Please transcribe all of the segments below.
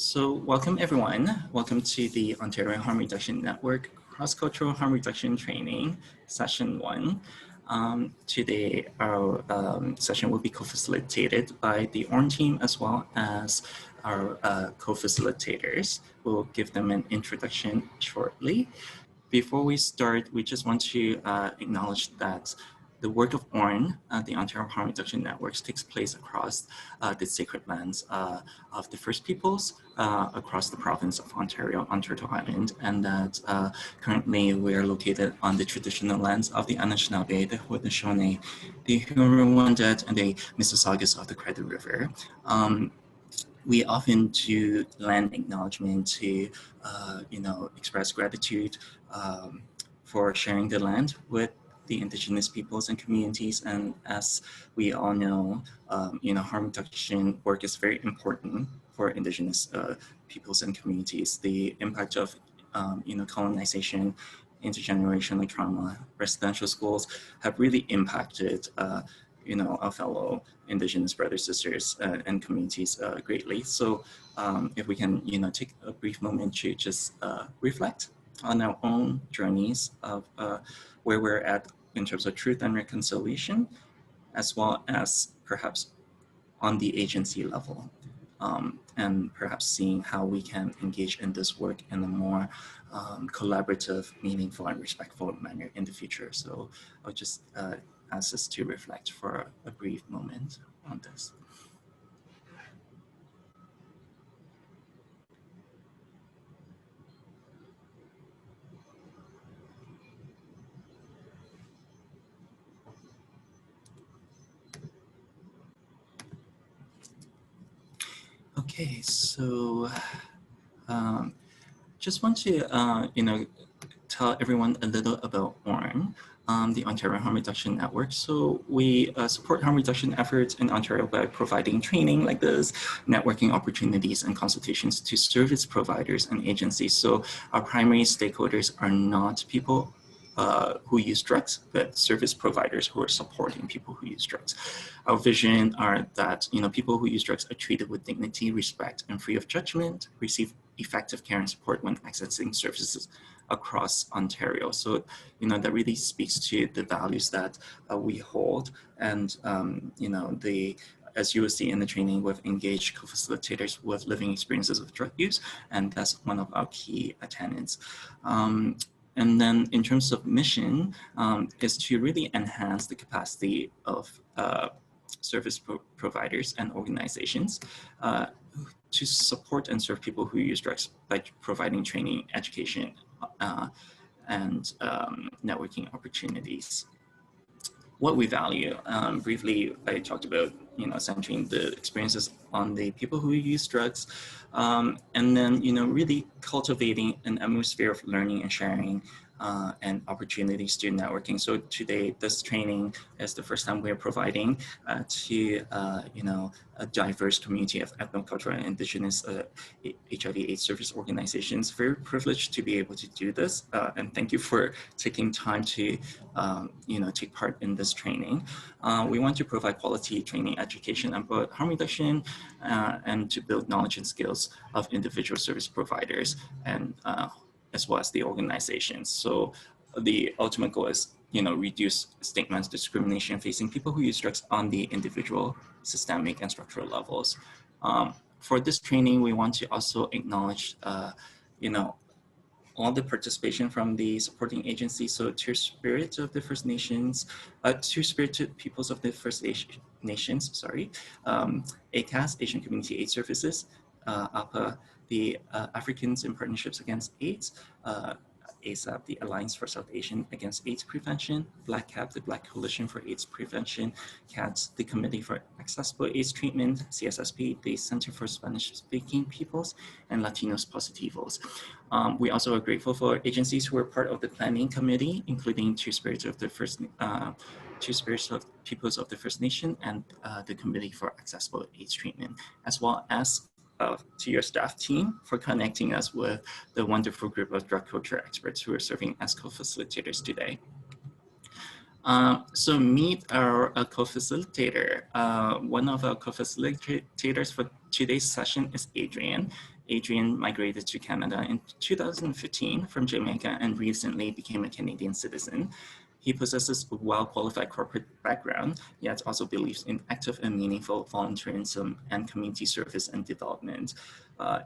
So welcome everyone. Welcome to the Ontario Harm Reduction Network Cross-Cultural Harm Reduction Training, Session 1. Today our session will be co-facilitated by the ORN team as well as our co-facilitators. We'll give them an introduction shortly. Before we start, we just want to acknowledge that the work of ORN, the Ontario Harm Reduction Networks, takes place across the sacred lands of the First Peoples across the province of Ontario on Turtle Island, and that currently we are located on the traditional lands of the Anishinaabe, the Haudenosaunee, the Huron-Wendat, and the Mississaugas of the Credit River. We often do land acknowledgement to, express gratitude for sharing the land with the Indigenous peoples and communities. And as we all know, harm reduction work is very important for Indigenous peoples and communities. The impact of, colonization, intergenerational trauma, residential schools have really impacted our fellow Indigenous brothers, sisters, and communities greatly. So if we can, take a brief moment to just reflect on our own journeys of where we're at in terms of truth and reconciliation, as well as perhaps on the agency level, and perhaps seeing how we can engage in this work in a more collaborative, meaningful, and respectful manner in the future. So I'll just ask us to reflect for a brief moment on this. Okay, so just want to, tell everyone a little about ORN, the Ontario Harm Reduction Network. So we support harm reduction efforts in Ontario by providing training like this, networking opportunities and consultations to service providers and agencies. So our primary stakeholders are not people who use drugs, but service providers who are supporting people who use drugs. Our vision are that people who use drugs are treated with dignity, respect, and free of judgment, receive effective care and support when accessing services across Ontario. So that really speaks to the values that we hold, and as you will see in the training, we've engaged co-facilitators with living experiences of drug use, and that's one of our key tenets. And then in terms of mission, is to really enhance the capacity of service providers and organizations to support and serve people who use drugs by providing training, education, and networking opportunities. What we value, briefly, I talked about, centering the experiences on the people who use drugs, and then, really cultivating an atmosphere of learning and sharing and opportunities to networking. So today, this training is the first time we're providing to, a diverse community of ethnocultural and Indigenous HIV/AIDS service organizations. Very privileged to be able to do this, and thank you for taking time to, take part in this training. We want to provide quality training, education about harm reduction, and to build knowledge and skills of individual service providers and as well as the organizations. So the ultimate goal is, reduce stigma, discrimination facing people who use drugs on the individual, systemic, and structural levels. For this training, we want to also acknowledge, all the participation from the supporting agencies. So Two-Spirit of the First Nations, Two-Spirited Peoples of the First Nations, sorry, ACAS, Asian Community AIDS Services, APA, the Africans in Partnerships Against AIDS, ASAP, the Alliance for South Asian Against AIDS Prevention, Black CAP, the Black Coalition for AIDS Prevention, CATS, the Committee for Accessible AIDS Treatment, CSSP, the Center for Spanish-Speaking Peoples, and Latinos Positivos. We also are grateful for agencies who are part of the planning committee, including Two-Spirits of the Two-Spirits of Peoples of the First Nation and the Committee for Accessible AIDS Treatment, as well as to your staff team for connecting us with the wonderful group of drug culture experts who are serving as co-facilitators today. So meet our co-facilitator. One of our co-facilitators for today's session is Adrian. Adrian migrated to Canada in 2015 from Jamaica and recently became a Canadian citizen. He possesses a well-qualified corporate background, yet also believes in active and meaningful volunteerism and community service and development.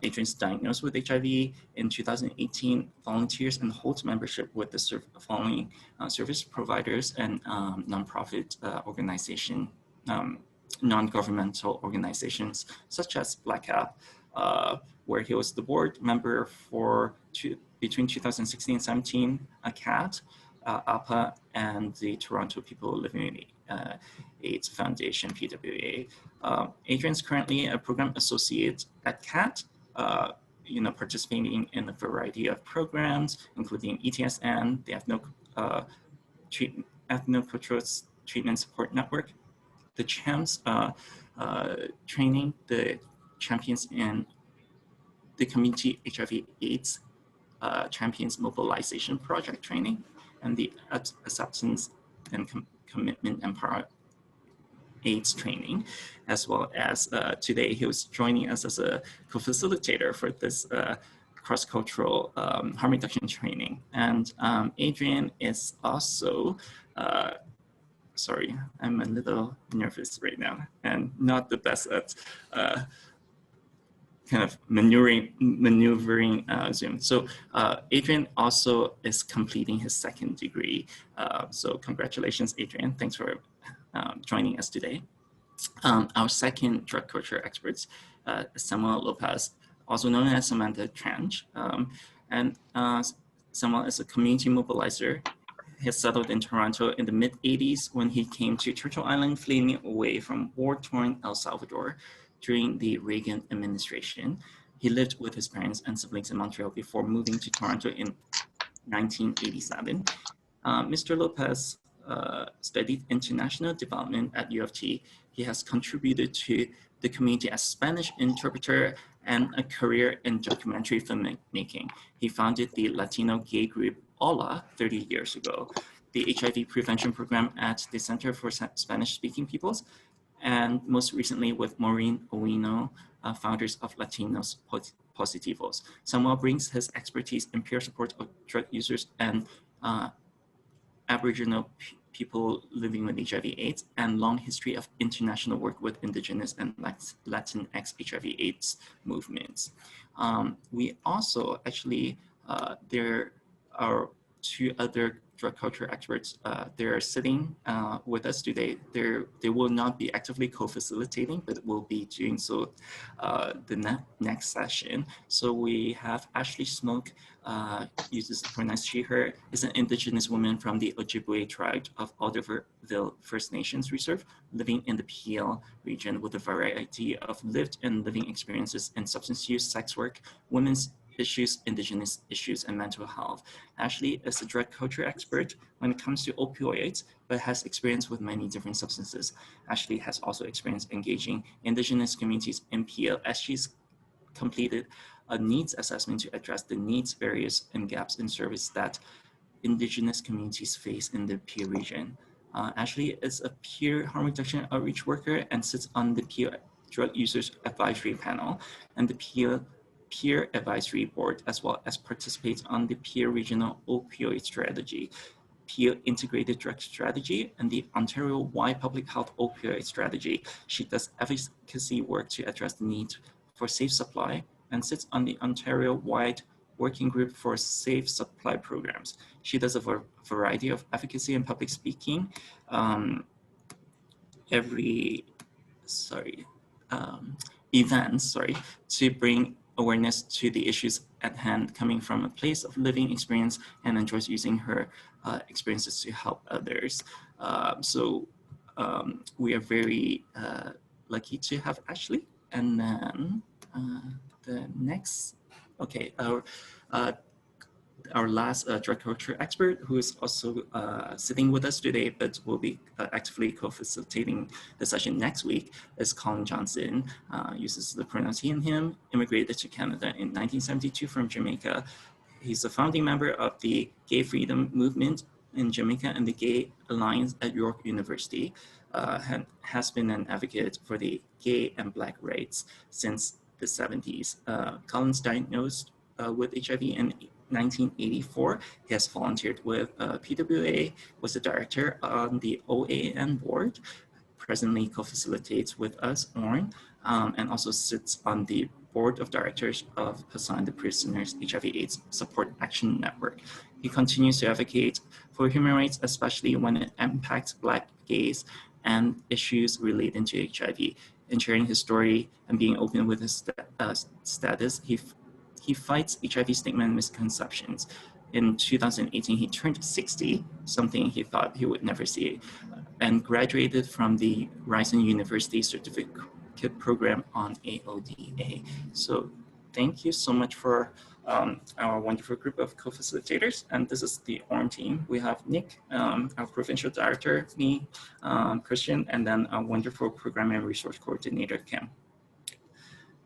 Adrian's diagnosed with HIV in 2018, volunteers and holds membership with the following service providers and nonprofit organization, non-governmental organizations such as Black Cap, where he was the board member for between 2016 and 17, CAT, APA, and the Toronto People Living with AIDS Foundation, PWA. Adrian's currently a program associate at CAT, participating in a variety of programs, including ETSN, the Ethnocultural Treatment Support Network, the CHAMPS training, the Champions in the Community HIV/AIDS Champions Mobilization Project training, and the Acceptance and Commitment Empower AIDS training, as well as today he was joining us as a co-facilitator for this cross-cultural harm reduction training. And Adrian is also, sorry, I'm a little nervous right now and not the best at kind of maneuvering Zoom. So Adrian also is completing his second degree. So congratulations, Adrian. Thanks for joining us today. Our second drug culture experts, Samuel Lopez, also known as Samantha Tranch. And Samuel is a community mobilizer. He settled in Toronto in the mid-80s when he came to Turtle Island, fleeing away from war-torn El Salvador during the Reagan administration. He lived with his parents and siblings in Montreal before moving to Toronto in 1987. Mr. Lopez studied international development at U of T. He has contributed to the community as Spanish interpreter and a career in documentary filmmaking. He founded the Latino gay group HOLA 30 years ago, the HIV prevention program at the Center for Spanish-Speaking Peoples, and most recently with Maureen Owino, founders of Latinos Positivos. Samuel brings his expertise in peer support of drug users and Aboriginal people living with HIV/AIDS and long history of international work with Indigenous and Latinx HIV/AIDS movements. We also actually, there are two other drug culture experts. They're sitting with us today. They will not be actively co-facilitating, but will be doing so the next session. So we have Ashley Smoke, uses the pronouns she, her, is an Indigenous woman from the Ojibwe tribe of Alderville First Nations Reserve, living in the PL region with a variety of lived and living experiences in substance use, sex work, women's issues, Indigenous issues, and mental health. Ashley is a drug culture expert when it comes to opioids, but has experience with many different substances. Ashley has also experience engaging Indigenous communities in PL as she's completed a needs assessment to address the needs, barriers, and gaps in service that Indigenous communities face in the peer region. Ashley is a peer harm reduction outreach worker and sits on the peer drug users advisory panel and the peer advisory board, as well as participates on the peer regional opioid strategy, peer integrated drug strategy, and the Ontario-wide public health opioid strategy. She does advocacy work to address the need for safe supply and sits on the Ontario-wide working group for safe supply programs. She does a variety of advocacy and public speaking events, to bring awareness to the issues at hand, coming from a place of living experience, and enjoys using her experiences to help others. We are very lucky to have Ashley. And then the next, okay, our last drug culture expert, who is also sitting with us today, but will be actively co-facilitating the session next week, is Colin Johnson. Uses the pronouns he and him, immigrated to Canada in 1972 from Jamaica. He's a founding member of the Gay Freedom Movement in Jamaica and the Gay Alliance at York University. Has been an advocate for the gay and Black rights since the 70s. Collins diagnosed with HIV in 1984. He has volunteered with PWA, was the director on the OAN board, presently co-facilitates with us, Orn, and also sits on the board of directors of Hassan the Prisoner's HIV/AIDS Support Action Network. He continues to advocate for human rights, especially when it impacts Black, gays, and issues related to HIV. In sharing his story and being open with his status, he fights HIV stigma and misconceptions. In 2018, he turned 60, something he thought he would never see, and graduated from the Ryerson University Certificate Program on AODA. So thank you so much for our wonderful group of co-facilitators. And this is the ORM team. We have Nick, our provincial director, me, Christian, and then our wonderful program and resource coordinator, Kim.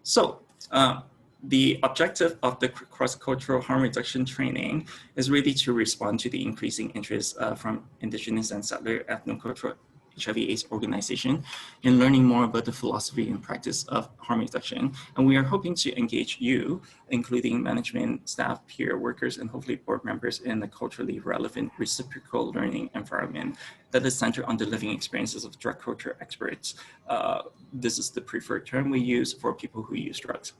So the objective of the cross-cultural harm reduction training is really to respond to the increasing interest from Indigenous and settler ethnocultural HIV/AIDS organization in learning more about the philosophy and practice of harm reduction. And we are hoping to engage you, including management, staff, peer workers, and hopefully board members in a culturally relevant reciprocal learning environment that is centered on the living experiences of drug culture experts. This is the preferred term we use for people who use drugs.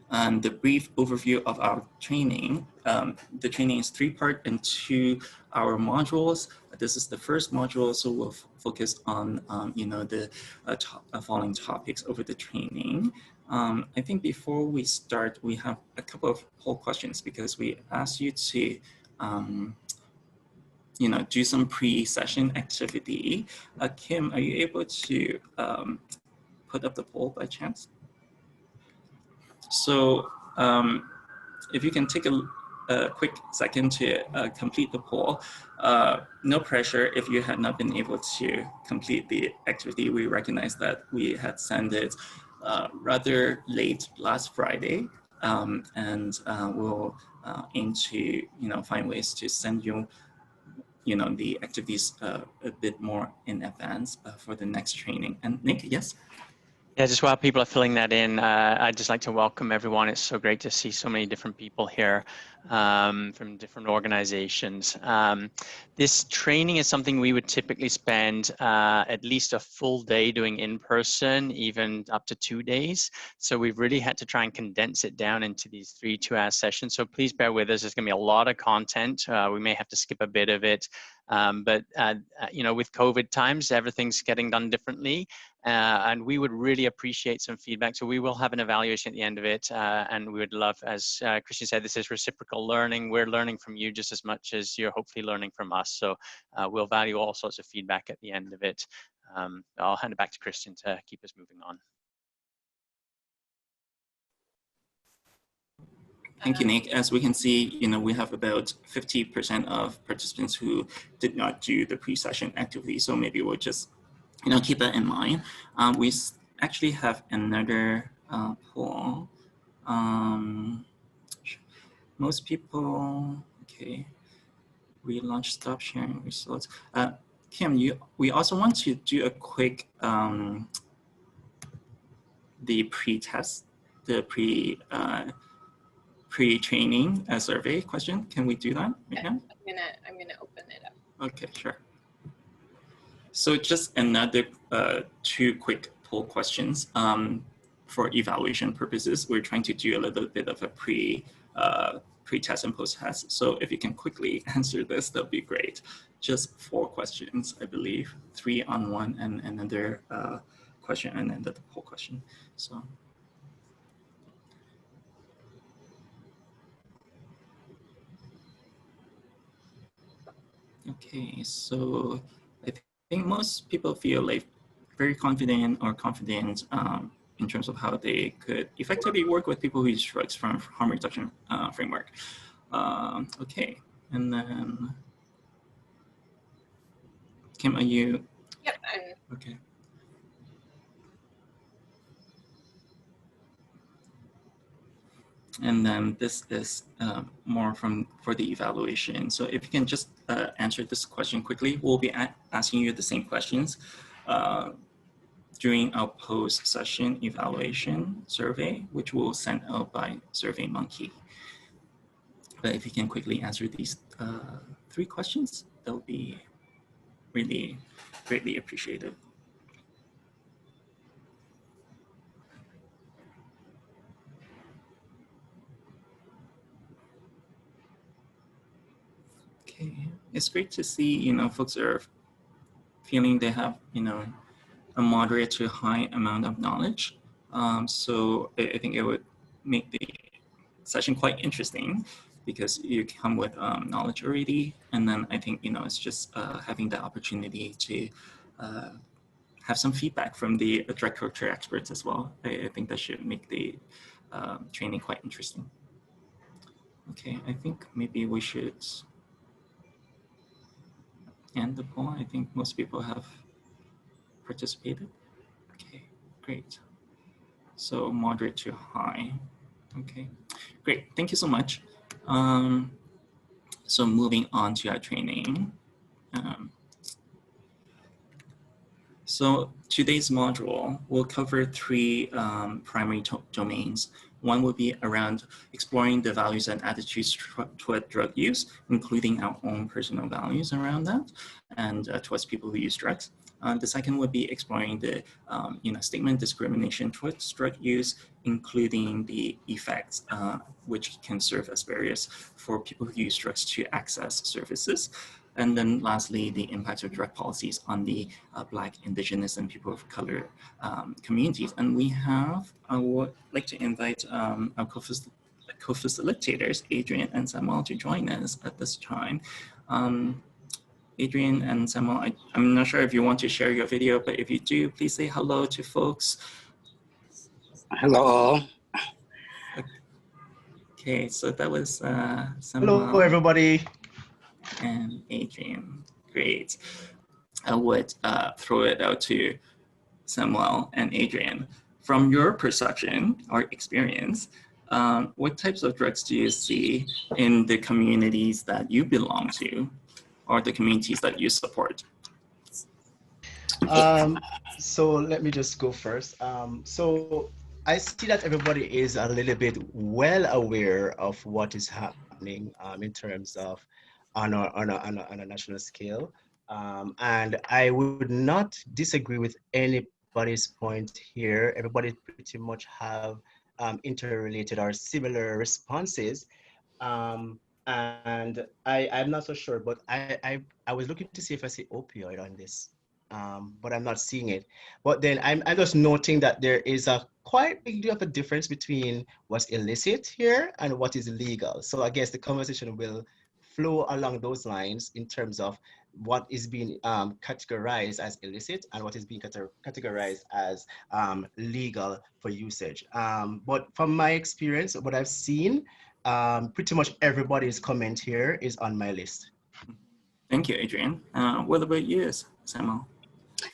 The brief overview of our training. The training is 3-part and 2-hour modules. This is the first module, so we'll focus on the following topics over the training. I think before we start, we have a couple of poll questions because we asked you to do some pre-session activity. Kim, are you able to put up the poll by chance? So if you can take a quick second to complete the poll, no pressure if you had not been able to complete the activity. We recognize that we had sent it rather late last Friday, and we'll aim to find ways to send you the activities a bit more in advance for the next training. And Nick, yes? Yeah, just while people are filling that in, I'd just like to welcome everyone. It's so great to see so many different people here from different organizations. This training is something we would typically spend at least a full day doing in person, even up to 2 days. So we've really had to try and condense it down into these 3 2-hour sessions. So please bear with us. There's going to be a lot of content. We may have to skip a bit of it. But with COVID times, everything's getting done differently. And we would really appreciate some feedback. So we will have an evaluation at the end of it. And we would love, as Christian said, this is reciprocal learning. We're learning from you just as much as you're hopefully learning from us. So we'll value all sorts of feedback at the end of it. I'll hand it back to Christian to keep us moving on. Thank you, Nick. As we can see, we have about 50% of participants who did not do the pre-session activity. So maybe we'll just keep that in mind. We actually have another poll. Most people, okay. Relaunch, stop sharing results. Kim, we also want to do a quick, the pre-test, the pre-training survey question. Can we do that? Yeah, I'm gonna open it up. Okay, sure. So just another 2 quick poll questions for evaluation purposes. We're trying to do a little bit of a pre-test and post-test. So if you can quickly answer this, that'd be great. Just 4 questions, I believe, 3 on one and another question and then the poll question. So. Okay, so I think most people feel like very confident in terms of how they could effectively work with people who use drugs from harm reduction framework. Okay, and then Kim, are you? Yep, I'm. Okay. And then this is more for the evaluation. So if you can just answer this question quickly, we'll be asking you the same questions. during our post-session evaluation survey, which we'll send out by SurveyMonkey. But if you can quickly answer these 3 questions, that would be really greatly appreciated. Okay, it's great to see, folks are feeling they have, a moderate to high amount of knowledge. So I think it would make the session quite interesting because you come with knowledge already. And then I think, it's just having the opportunity to have some feedback from the direct culture experts as well. I think that should make the training quite interesting. Okay, I think maybe we should end the poll. I think most people have participated. Okay, great. So moderate to high. Okay, great. Thank you so much. So moving on to our training. So today's module will cover 3 primary domains. One will be around exploring the values and attitudes toward drug use, including our own personal values around that, and towards people who use drugs. The second would be exploring the statement discrimination towards drug use, including the effects which can serve as barriers for people who use drugs to access services. And then lastly, the impact of drug policies on the Black, Indigenous, and people of color communities. And we have, I would like to invite our co-facilitators, Adrian and Samuel, to join us at this time. Adrian and Samuel, I'm not sure if you want to share your video, but if you do, please say hello to folks. Hello. Okay, so that was Samuel. Hello, everybody. And Adrian. Great. I would throw it out to Samuel and Adrian. From your perception or experience, what types of drugs do you see in the communities that you belong to or the communities that you support? So let me just go first. So I see that everybody is a little bit well aware of what is happening in terms of on a national scale. And I would not disagree with anybody's point here. Everybody pretty much have interrelated or similar responses. And I'm not so sure, but I was looking to see if I see opioid on this, but I'm not seeing it. But then I'm just noting that there is a quite big deal of a difference between what's illicit here and what is legal. So I guess the conversation will flow along those lines in terms of what is being categorized as illicit and what is being categorized as legal for usage. But from my experience, what I've seen, pretty much everybody's comment here is on my list. Thank you, Adrian. What about you, Samuel?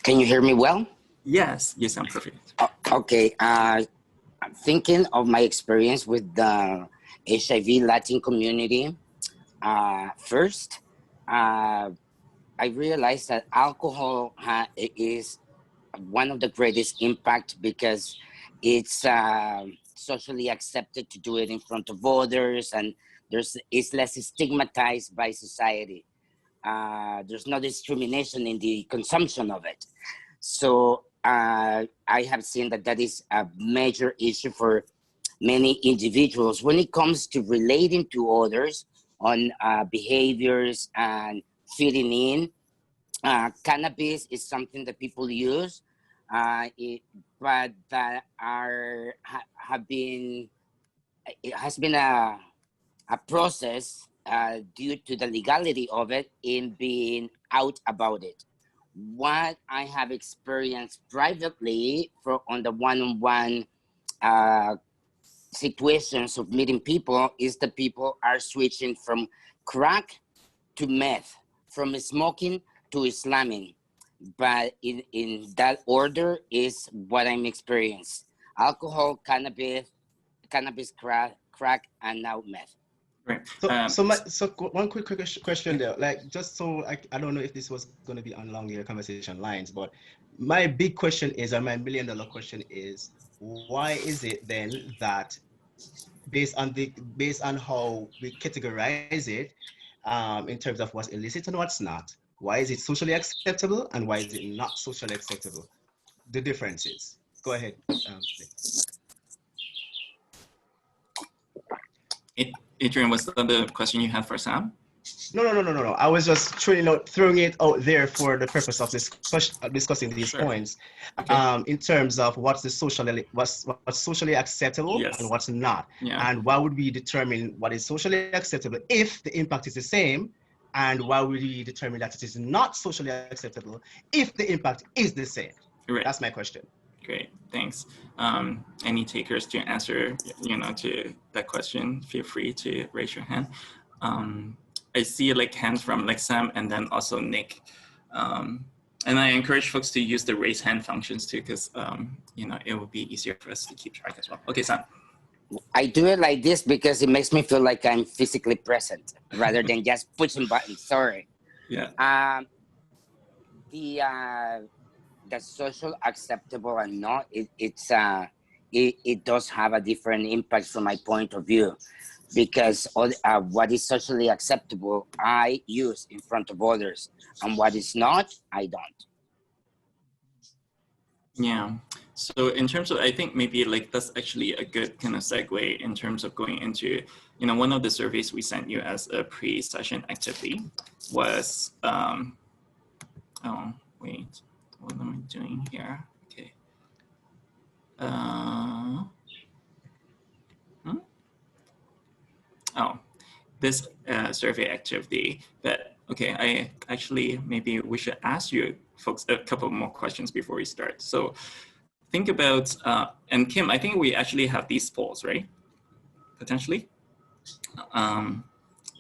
Can you hear me well? Yes, you sound perfect. Okay. I'm thinking of my experience with the HIV Latin community. First, I realized that alcohol is one of the greatest impact because it's socially accepted to do it in front of others, and it's less stigmatized by society. There's no discrimination in the consumption of it. So I have seen that is a major issue for many individuals when it comes to relating to others on behaviors and fitting in. Cannabis is something that people use, but that it has been a process due to the legality of it in being out about it. What I have experienced privately on the one-on-one situations of meeting people is that people are switching from crack to meth, from smoking to slamming. But in that order is what I'm experiencing. Alcohol, cannabis, crack, and now meth. Right. One quick question there, like just so I don't know if this was going to be along your conversation lines, but my big question is, or my $1 million question is, why is it then that based on how we categorize it, in terms of what's illicit and what's not, why is it socially acceptable and why is it not socially acceptable? The differences. Go ahead. Nick. Adrian, was that the question you had for Sam? No. I was just throwing it out there for the purpose of discussing these Sure. points, Okay. in terms of what's socially acceptable Yes. and what's not, Yeah. and why would we determine what is socially acceptable if the impact is the same, and why would we determine that it is not socially acceptable if the impact is the same? Right. That's my question. Great, thanks. Any takers to answer, to that question, feel free to raise your hand. I see like hands from like Sam and then also Nick. And I encourage folks to use the raise hand functions too, because it will be easier for us to keep track as well. Okay, Sam. I do it like this because it makes me feel like I'm physically present rather than just pushing buttons. Sorry. Yeah. The social acceptable or not, it does have a different impact from my point of view, because what is socially acceptable I use in front of others, and what is not I don't. Yeah. So in terms of, I think maybe like that's actually a good kind of segue in terms of going into, one of the surveys we sent you as a pre-session activity was, oh, wait, what am I doing here? Okay. Oh, this survey activity that, okay, I actually, maybe we should ask you folks a couple more questions before we start. So think about, and Kim, I think we actually have these polls, right? Potentially.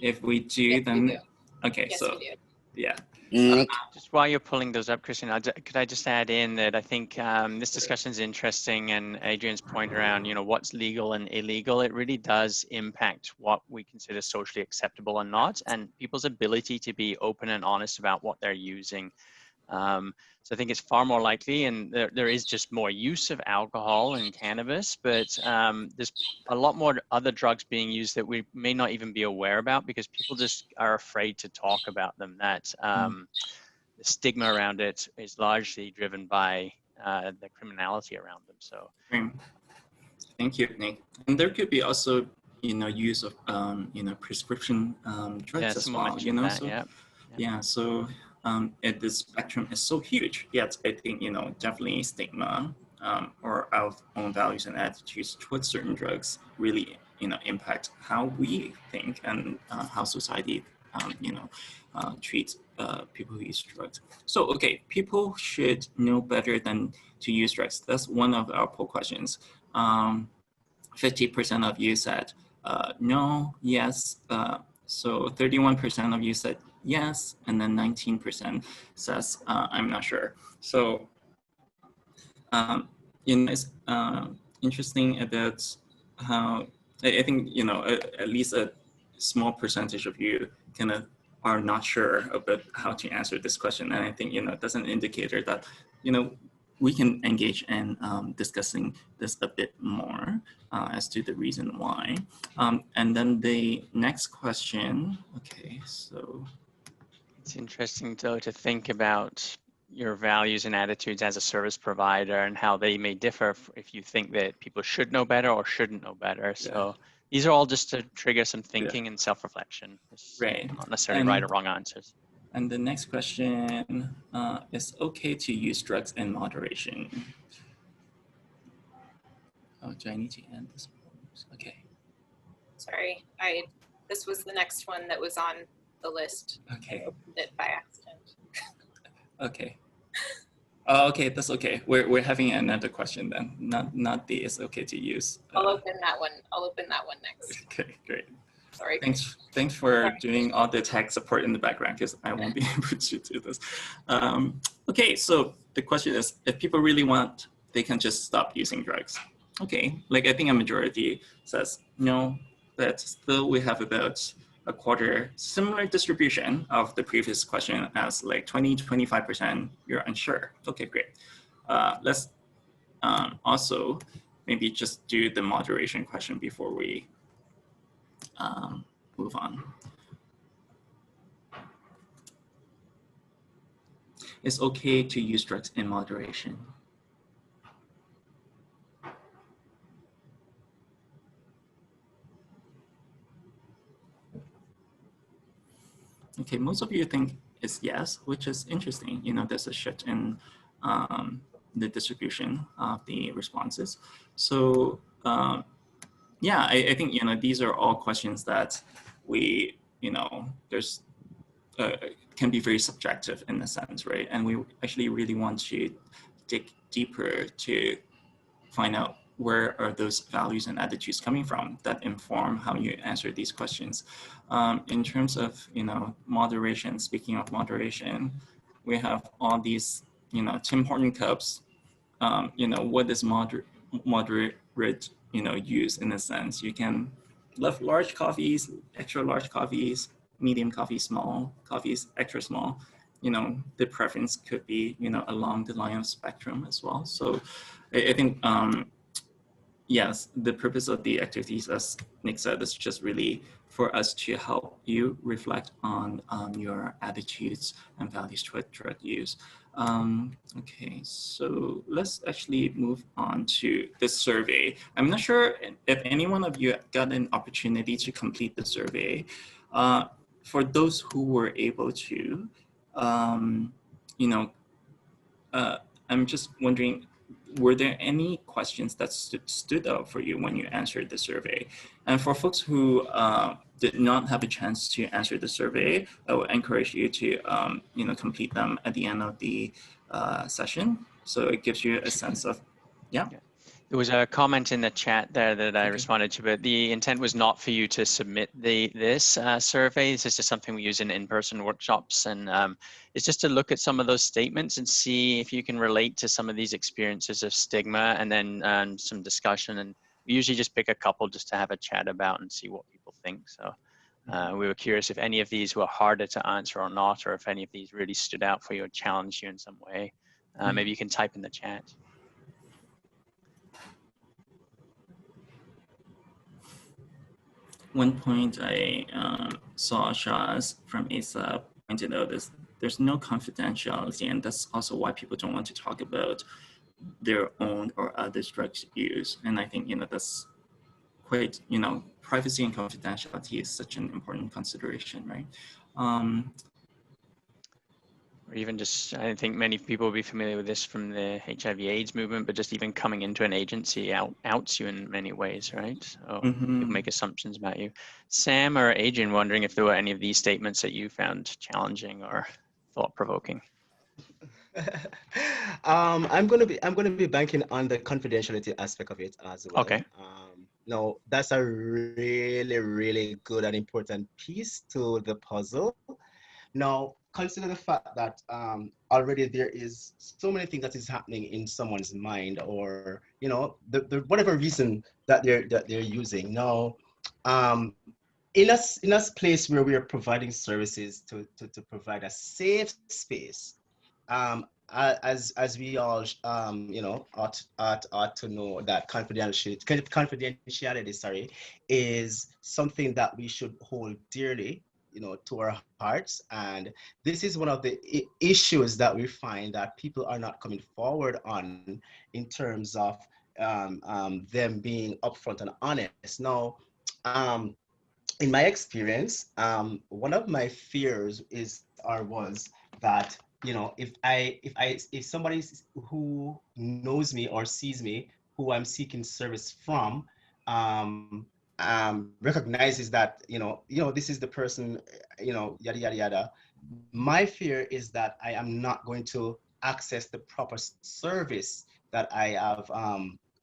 If we do, Yes, then, we do. okay, Yes, so, we do. yeah. Nick? Just while you're pulling those up, Christian, could I just add in that I think this discussion is interesting, and Adrian's point around, what's legal and illegal, it really does impact what we consider socially acceptable or not, and people's ability to be open and honest about what they're using. So I think it's far more likely, and there is just more use of alcohol and cannabis, but there's a lot more other drugs being used that we may not even be aware about because people just are afraid to talk about them. That the stigma around it is largely driven by the criminality around them. So. Thank you, Nick. And there could be also, use of, prescription drugs as well, that, so, yeah. So the spectrum is so huge, yet I think, definitely stigma or our own values and attitudes towards certain drugs really, impact how we think and how society, treats people who use drugs. So, okay, people should know better than to use drugs. That's one of our poll questions. 50% of you said no, yes. So 31% of you said yes, and then 19% says I'm not sure. So it's interesting about how I think at least a small percentage of you kind of are not sure about how to answer this question, and I think that's an indicator that we can engage in discussing this a bit more as to the reason why. And then the next question, okay, so. It's interesting though to think about your values and attitudes as a service provider and how they may differ if you think that people should know better or shouldn't know better. So these are all just to trigger some thinking and self-reflection. Right. Not necessarily right or wrong answers. And the next question is okay to use drugs in moderation. Oh, do I need to end this? Okay. Sorry, this was the next one that was on the list. Okay. I opened it by accident. Okay. Oh, okay, that's okay. We're having another question then. Not the it's okay to use. I'll open that one. I'll open that one next. Okay, great. Sorry. Thanks for doing all the tech support in the background because I won't be able to do this. Okay, so the question is, if people really want, they can just stop using drugs. Okay, like I think a majority says no, but still we have about a quarter similar distribution of the previous question as like 20-25% you're unsure. Okay, great. Let's also maybe just do the moderation question before we move on. It's okay to use drugs in moderation. Okay, most of you think it's yes, which is interesting. You know, there's a shift in the distribution of the responses. So yeah, I think, you know, these are all questions that we, you know, there's can be very subjective in a sense, right? And we actually really want to dig deeper to find out where are those values and attitudes coming from that inform how you answer these questions. In terms of, you know, moderation, speaking of moderation, we have all these, you know, Tim Horton cups. You know, what is moderate, you know, use in a sense? You can love large coffees, extra large coffees, medium coffee, small coffees, extra small. You know, the preference could be, you know, along the line of spectrum as well. So I think, yes, the purpose of the activities, as Nick said, is just really for us to help you reflect on your attitudes and values toward drug use. Okay, so let's actually move on to the survey. I'm not sure if any one of you got an opportunity to complete the survey. For those who were able to, you know, I'm just wondering, were there any questions that stood out for you when you answered the survey? And for folks who did not have a chance to answer the survey, I would encourage you to you know, complete them at the end of the session. So it gives you a sense of, yeah. There was a comment in the chat there that I responded to, but the intent was not for you to submit this survey. This is just something we use in in-person workshops, and it's just to look at some of those statements and see if you can relate to some of these experiences of stigma, and then some discussion. And we usually just pick a couple just to have a chat about and see what people think. So we were curious if any of these were harder to answer or not, or if any of these really stood out for you or challenged you in some way. Maybe you can type in the chat. One point I saw Shaz from ASAP pointed out is there's no confidentiality, and that's also why people don't want to talk about their own or others' drugs use. And I think, you know, that's quite, you know, privacy and confidentiality is such an important consideration, right? Or even just, I think many people will be familiar with this from the HIV/AIDS movement, but just even coming into an agency outs you in many ways, right? So people make assumptions about you. Sam or Adrian, wondering if there were any of these statements that you found challenging or thought-provoking. I'm gonna be banking on the confidentiality aspect of it as well. Okay. No, that's a really good and important piece to the puzzle. Now, consider the fact that already there is so many things that is happening in someone's mind, or, you know, the whatever reason that they're using. Now, in a place where we are providing services to provide a safe space, as we all you know, ought to know that confidentiality, sorry, is something that we should hold dearly, you know, to our hearts. And this is one of the issues that we find that people are not coming forward on, in terms of them being upfront and honest. Now, in my experience, one of my fears was that, you know, if somebody who knows me or sees me, who I'm seeking service from, recognizes that, you know, this is the person, you know, yada yada yada. My fear is that I am not going to access the proper service that I have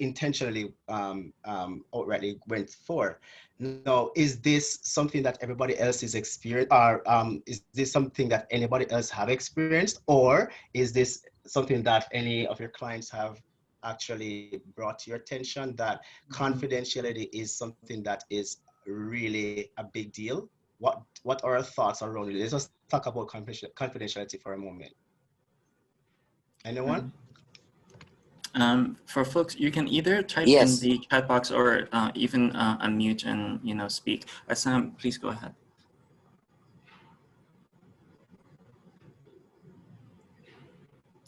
intentionally outrightly went for. Now, is this something that everybody else is experienced, or is this something that anybody else have experienced, or is this something that any of your clients have actually brought to your attention, that confidentiality is something that is really a big deal? What are our thoughts around it? Let's just talk about confidentiality for a moment. Anyone? For folks, you can either type in Yes. the chat box or even unmute and speak. Sam, please go ahead.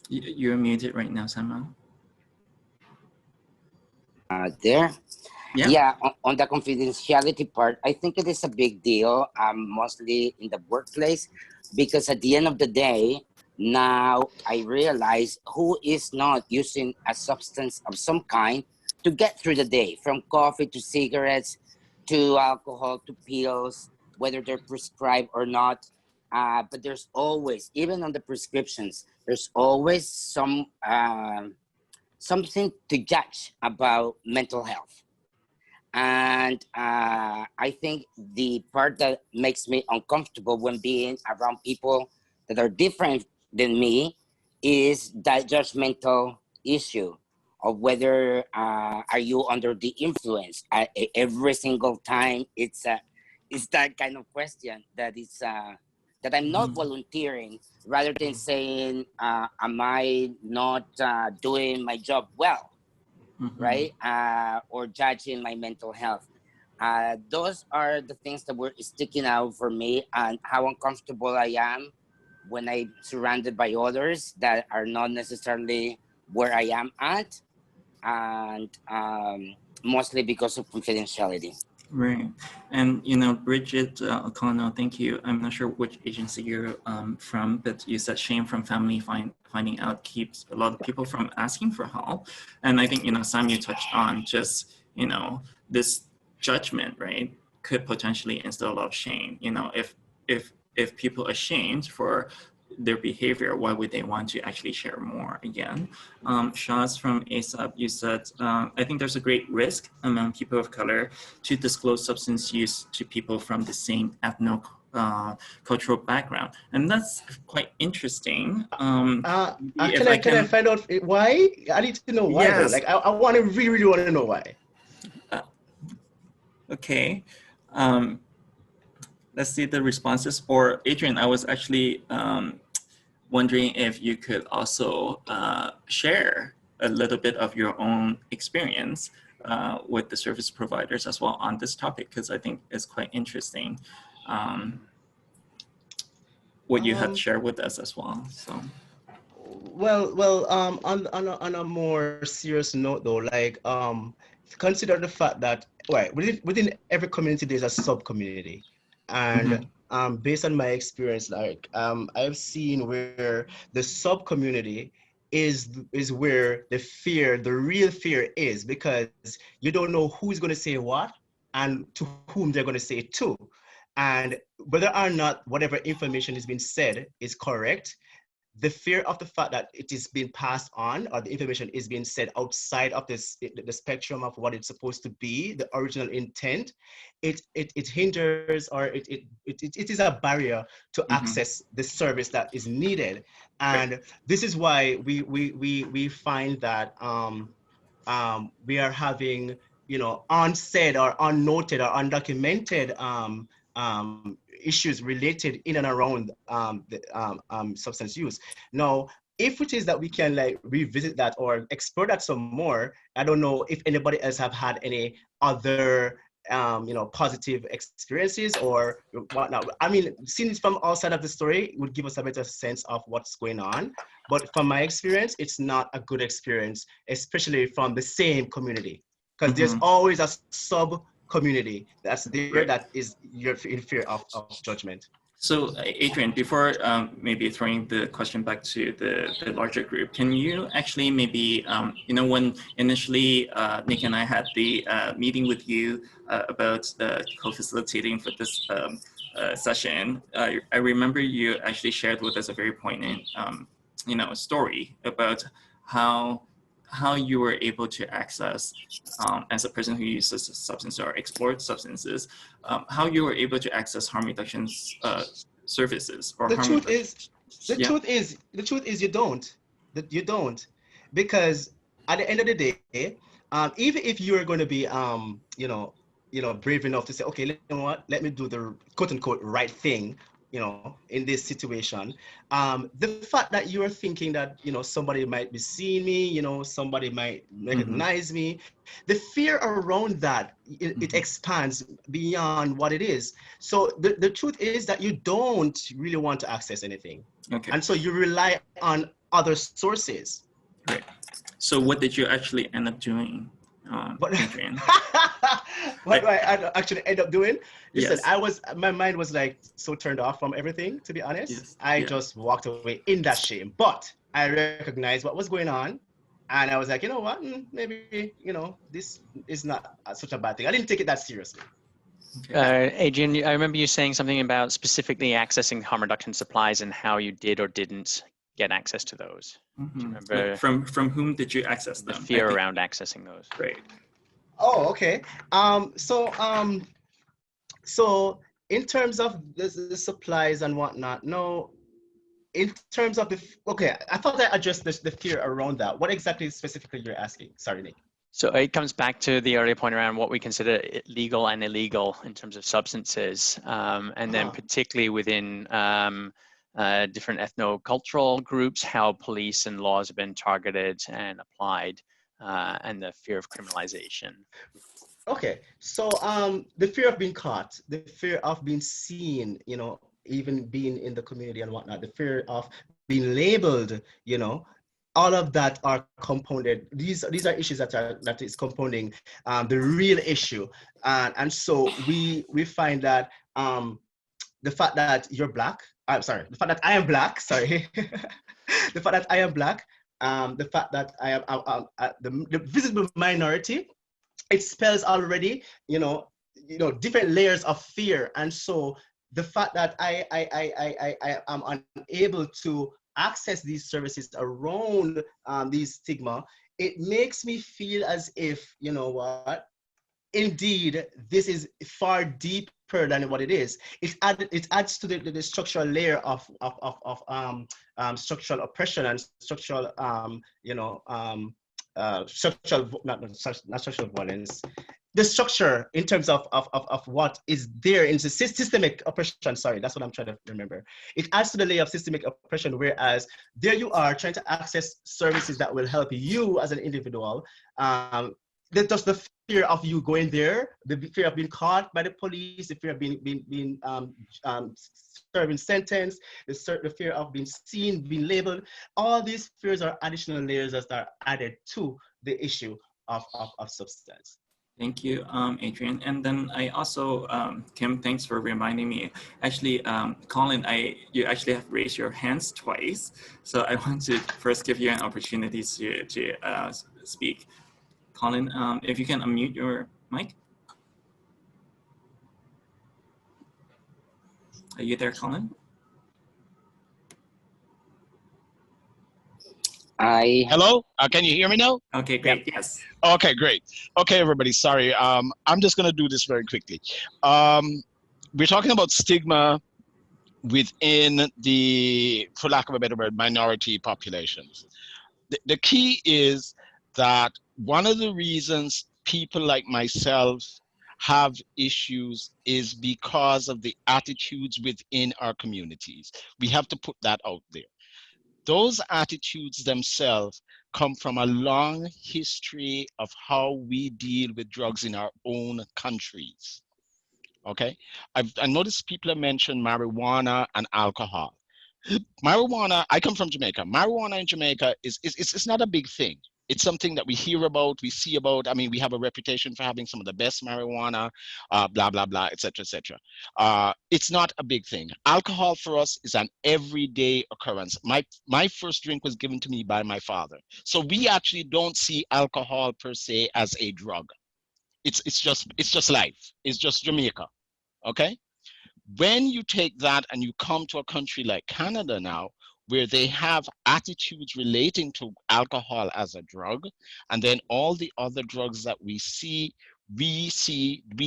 You're muted right now, Sam. There. Yeah. Yeah, on the confidentiality part, I think it is a big deal, mostly in the workplace, because at the end of the day, now I realize who is not using a substance of some kind to get through the day, from coffee to cigarettes to alcohol to pills, whether they're prescribed or not. But there's always, even on the prescriptions, there's always something to judge about mental health. And I think the part that makes me uncomfortable when being around people that are different than me is that judgmental issue of whether are you under the influence. Every single time it's that kind of question that is that I'm not volunteering, rather than saying, am I not doing my job well? Right? Or judging my mental health. Those are the things that were sticking out for me, and how uncomfortable I am when I'm surrounded by others that are not necessarily where I am at, and mostly because of confidentiality. Right. And, Bridget O'Connell, thank you. I'm not sure which agency you're from, but you said shame from family finding out keeps a lot of people from asking for help. And I think, Sam, you touched on just, this judgment, right, could potentially instill a lot of shame. If people are shamed for their behavior, why would they want to actually share more again? Shaz from ASAP, you said, I think there's a great risk among people of color to disclose substance use to people from the same cultural background. And that's quite interesting. Can I find out why? I need to know why. Yes. Though. Like I want to really want to know why. Okay. Let's see the responses. Or Adrian, I was actually wondering if you could also share a little bit of your own experience with the service providers as well on this topic, because I think it's quite interesting what you had shared with us as well. So. Well, on a more serious note though, like consider the fact that within every community there's a sub community, and based on my experience, like I've seen where the sub community is where the real fear is, because you don't know who's going to say what and to whom they're going to say it to, and whether or not whatever information is being said is correct. The fear of the fact that it is being passed on, or the information is being said outside of the spectrum of what it's supposed to be, the original intent, it hinders, or it is a barrier to access the service that is needed. And this is why we find that we are having, unsaid or unnoted or undocumented issues related in and around substance use. Now, if it is that we can like revisit that or explore that some more, I don't know if anybody else have had any other positive experiences or whatnot. I mean, seeing it from outside of the story would give us a better sense of what's going on. But from my experience, it's not a good experience, especially from the same community, because there's always a sub community that's there that is you're in fear of judgment. So Adrian, before maybe throwing the question back to the larger group, can you actually maybe, when initially Nick and I had the meeting with you about co-facilitating for this session, I remember you actually shared with us a very poignant, story about how you were able to access, as a person who uses substances or explored substances, how you were able to access harm reduction services or the harm truth reduction. is the truth is you don't, because at the end of the day, even if you're going to be brave enough to say, okay, you know what, let me do the quote unquote right thing, in this situation. The fact that you're thinking that, somebody might be seeing me, somebody might recognize me, the fear around that, it expands beyond what it is. So the truth is that you don't really want to access anything. Okay. And so you rely on other sources. Right. So what did you actually end up doing, Adrian? What I actually end up doing? Listen, Yes. my mind was like so turned off from everything, to be honest. Yes. I Yeah. just walked away in that shame. But I recognized what was going on. And I was like, you know what? Maybe, this is not such a bad thing. I didn't take it that seriously. Okay. Adrian, I remember you saying something about specifically accessing harm reduction supplies and how you did or didn't get access to those. Do you remember? Like from whom did you access them? The fear around accessing those. Right. Oh, okay. So in terms of the supplies and whatnot, no. In terms of okay, I thought I addressed the fear around that. What exactly specifically you're asking? Sorry, Nick. So it comes back to the earlier point around what we consider legal and illegal in terms of substances, and then particularly within different ethno-cultural groups, how police and laws have been targeted and applied, and the fear of criminalization. Okay, so the fear of being caught, the fear of being seen, even being in the community and whatnot, the fear of being labeled, all of that are compounded. These are issues that is compounding the real issue, and so we find that the fact that you're black, I'm sorry, the fact that I am black, sorry, the fact that I am black, the fact that I am the visible minority, it spells already, different layers of fear. And so the fact that I am unable to access these services around these stigma, it makes me feel as if, you know what, indeed, this is far deeper than what it is. It adds to the structural layer of structural oppression and structural, structural, not structural violence, the structure in terms of what is there in the systemic oppression. Sorry, that's what I'm trying to remember. It adds to the layer of systemic oppression, whereas there you are trying to access services that will help you as an individual. Just the fear of you going there, the fear of being caught by the police, the fear of being serving sentence, the fear of being seen, being labeled. All these fears are additional layers that are added to the issue of substance. Thank you, Adrian. And then I also, Kim, thanks for reminding me. Actually, Colin, you actually have raised your hands twice. So I want to first give you an opportunity to speak. Colin, if you can unmute your mic. Are you there, Colin? Hello? Can you hear me now? Okay, great. Yep. Yes. Okay, great. Okay, everybody. Sorry. I'm just going to do this very quickly. We're talking about stigma within the, for lack of a better word, minority populations. The key is that one of the reasons people like myself have issues is because of the attitudes within our communities. We have to put that out there. Those attitudes themselves come from a long history of how we deal with drugs in our own countries. Okay, I noticed people have mentioned marijuana and alcohol. Marijuana, I come from Jamaica. Marijuana in Jamaica it's not a big thing. It's something that we hear about, we see about. I mean, we have a reputation for having some of the best marijuana, blah, blah, blah, et cetera, et cetera. It's not a big thing. Alcohol for us is an everyday occurrence. My first drink was given to me by my father. So we actually don't see alcohol per se as a drug. It's just life. It's just Jamaica, okay? When you take that and you come to a country like Canada now, where they have attitudes relating to alcohol as a drug, and then all the other drugs that we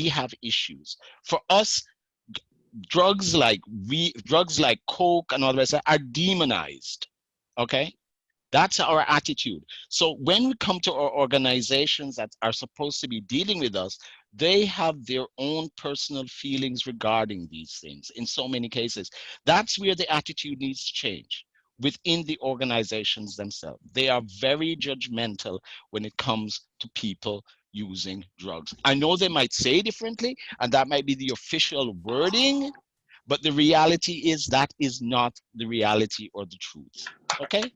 have issues. For us, drugs like Coke and all the rest are demonized, okay? That's our attitude. So when we come to our organizations that are supposed to be dealing with us, They have their own personal feelings regarding these things in so many cases. That's where the attitude needs to change within the organizations themselves. They are very judgmental when it comes to people using drugs. I know they might say differently, and that might be the official wording, but the reality is that is not the reality or the truth. Okay?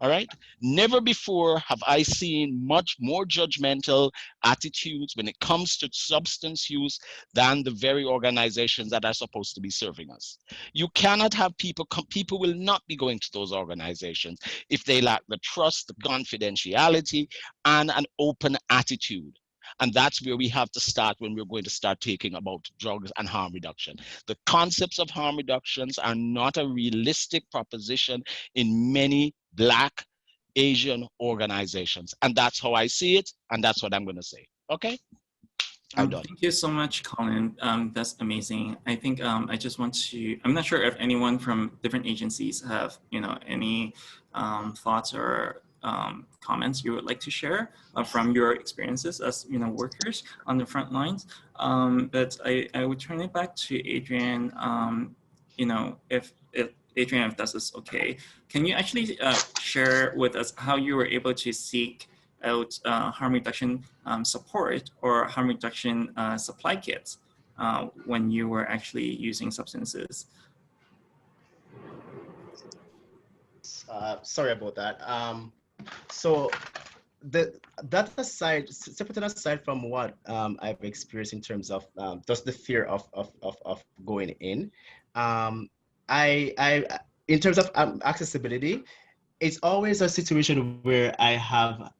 All right. Never before have I seen much more judgmental attitudes when it comes to substance use than the very organizations that are supposed to be serving us. You cannot have people people will not be going to those organizations if they lack the trust, the confidentiality, and an open attitude. And that's where we have to start when we're going to start talking about drugs and harm reduction. The concepts of harm reductions are not a realistic proposition in many Black, Asian organizations. And that's how I see it. And that's what I'm going to say. Okay? I'm done. Thank you so much, Colin. That's amazing. I think I just want to, I'm not sure if anyone from different agencies have, any thoughts or comments you would like to share from your experiences as, workers on the front lines. But I would turn it back to Adrian, if Adrian, if this is okay, can you actually share with us how you were able to seek out harm reduction support or harm reduction supply kits when you were actually using substances? Sorry about that. So that aside, separate and aside from what I've experienced in terms of just the fear of going in, I in terms of accessibility, it's always a situation where I have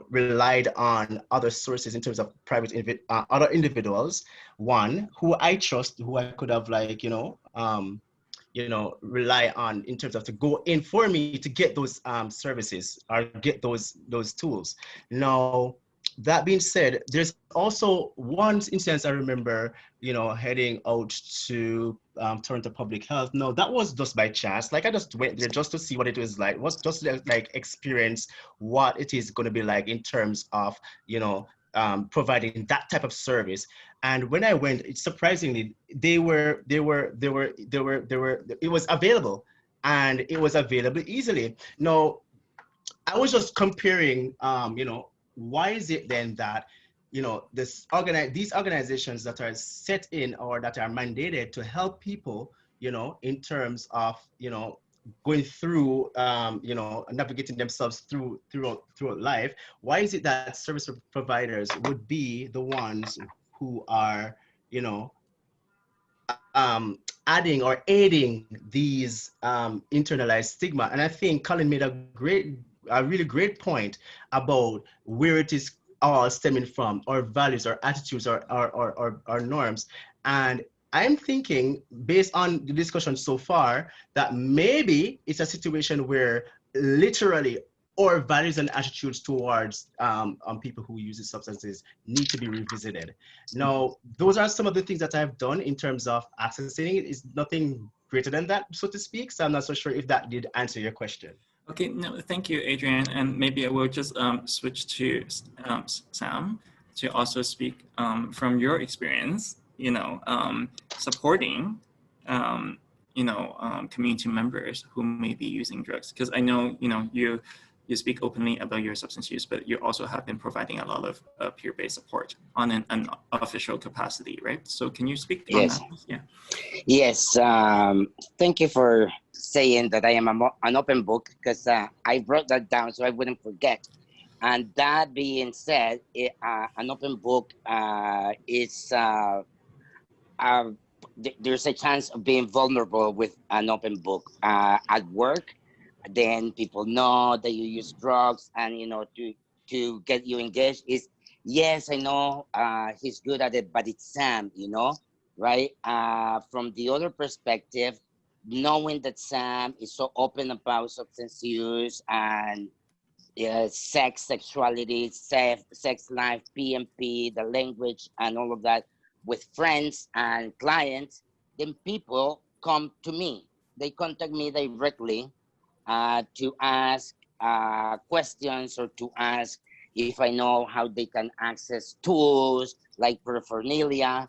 relied on other sources in terms of other individuals, one who I trust, who I could have rely on in terms of to go in for me to get those services or get those tools. Now, that being said, there's also one instance I remember, heading out to Toronto Public Health. No, that was just by chance. Like I just went there just to see what it was like. Was just like experience what it is going to be like in terms of providing that type of service. And when I went, it surprisingly, it was available, and it was available easily. Now, I was just comparing, why is it then that, these organizations that are set in or that are mandated to help people, in terms of, going through, navigating themselves throughout life, why is it that service providers would be the ones who are, adding or aiding these internalized stigma? And I think Colin made a really great point about where it is all stemming from, our values, our attitudes, our norms. And I'm thinking, based on the discussion so far, that maybe it's a situation where literally our values and attitudes towards people who use these substances need to be revisited. Now, those are some of the things that I've done in terms of accessing it. It's nothing greater than that, so to speak. So I'm not so sure if that did answer your question. Okay, no, thank you, Adrian. And maybe I will just switch to Sam to also speak from your experience, supporting, community members who may be using drugs. Because I know, you speak openly about your substance use, but you also have been providing a lot of peer-based support on an official capacity, right? So can you speak on Yes. that? Yeah. Yes. Thank you for saying that I am an open book, because I wrote that down so I wouldn't forget. And that being said, an open book is there's a chance of being vulnerable with an open book at work. Then people know that you use drugs, and to get you engaged is, yes, I know he's good at it, but it's Sam, right? From the other perspective, knowing that Sam is so open about substance use and sex, sexuality, sex life, PMP, the language, and all of that with friends and clients, then people come to me. They contact me directly to ask questions or to ask if I know how they can access tools like paraphernalia,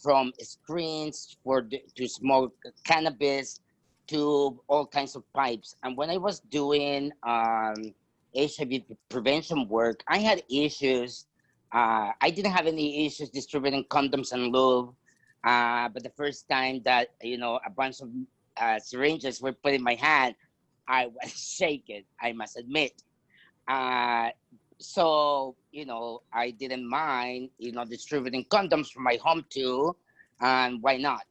from screens to smoke cannabis to all kinds of pipes. And when I was doing HIV prevention work, I had issues. I didn't have any issues distributing condoms and lube. But the first time that, a bunch of syringes were put in my hand, I was shaken, I must admit. Uh, so, I didn't mind, distributing condoms from my home too. And why not?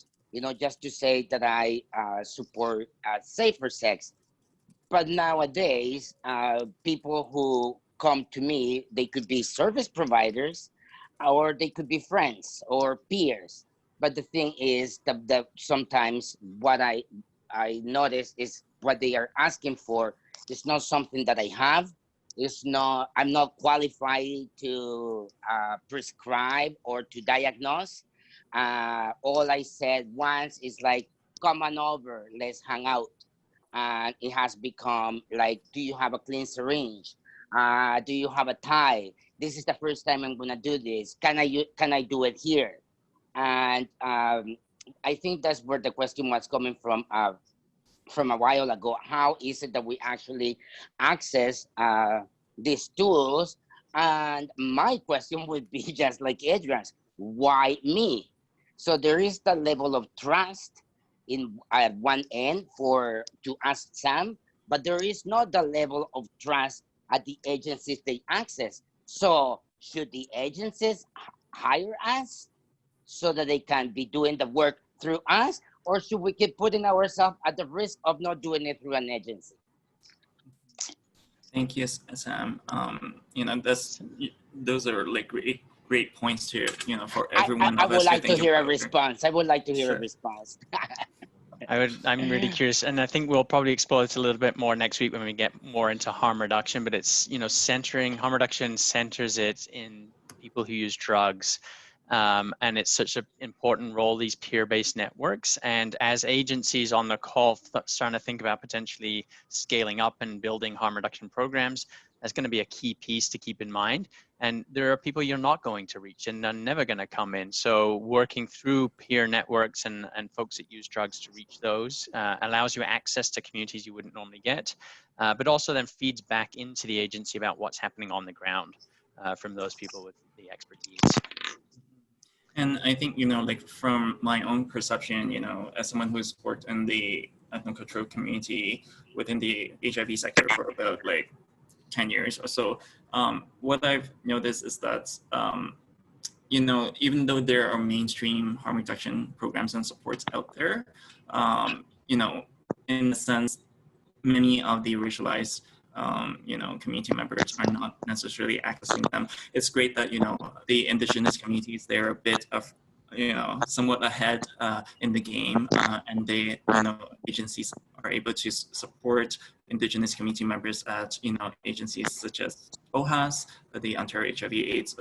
Just to say that I support safer sex. But nowadays, people who come to me, they could be service providers or they could be friends or peers. But the thing is that sometimes what I notice is what they are asking for is not something that I have. It's not, I'm not qualified to prescribe or to diagnose. All I said once is like, come on over, let's hang out. And it has become like, do you have a clean syringe? Do you have a tie? This is the first time I'm gonna do this. Can I do it here? And I think that's where the question was coming from a while ago. How is it that we actually access these tools? And my question would be just like Adrian's, why me? So there is the level of trust in at one end to ask Sam, but there is not the level of trust at the agencies they access. So should the agencies hire us so that they can be doing the work through us, or should we keep putting ourselves at the risk of not doing it through an agency? Thank you, Sam. Those are like great points here, for everyone I of would us to like to think hear a about. response. I would like to hear a Sure. response. I'm really curious, and I think we'll probably explore this a little bit more next week when we get more into harm reduction. But it's harm reduction centers it in people who use drugs, and it's such an important role, these peer-based networks. And as agencies on the call starting to think about potentially scaling up and building harm reduction programs, that's going to be a key piece to keep in mind. And there are people you're not going to reach and are never going to come in. So working through peer networks and folks that use drugs to reach those allows you access to communities you wouldn't normally get, but also then feeds back into the agency about what's happening on the ground from those people with the expertise. And I think, like from my own perception, as someone who's worked in the ethno-cultural community within the HIV sector for about like 10 years or so, what I've noticed is that, even though there are mainstream harm reduction programs and supports out there, in a sense, many of the racialized community members are not necessarily accessing them. It's great that the indigenous communities, they're a bit of somewhat ahead in the game, and they agencies are able to support indigenous community members at agencies such as OHAS, the Ontario HIV/AIDS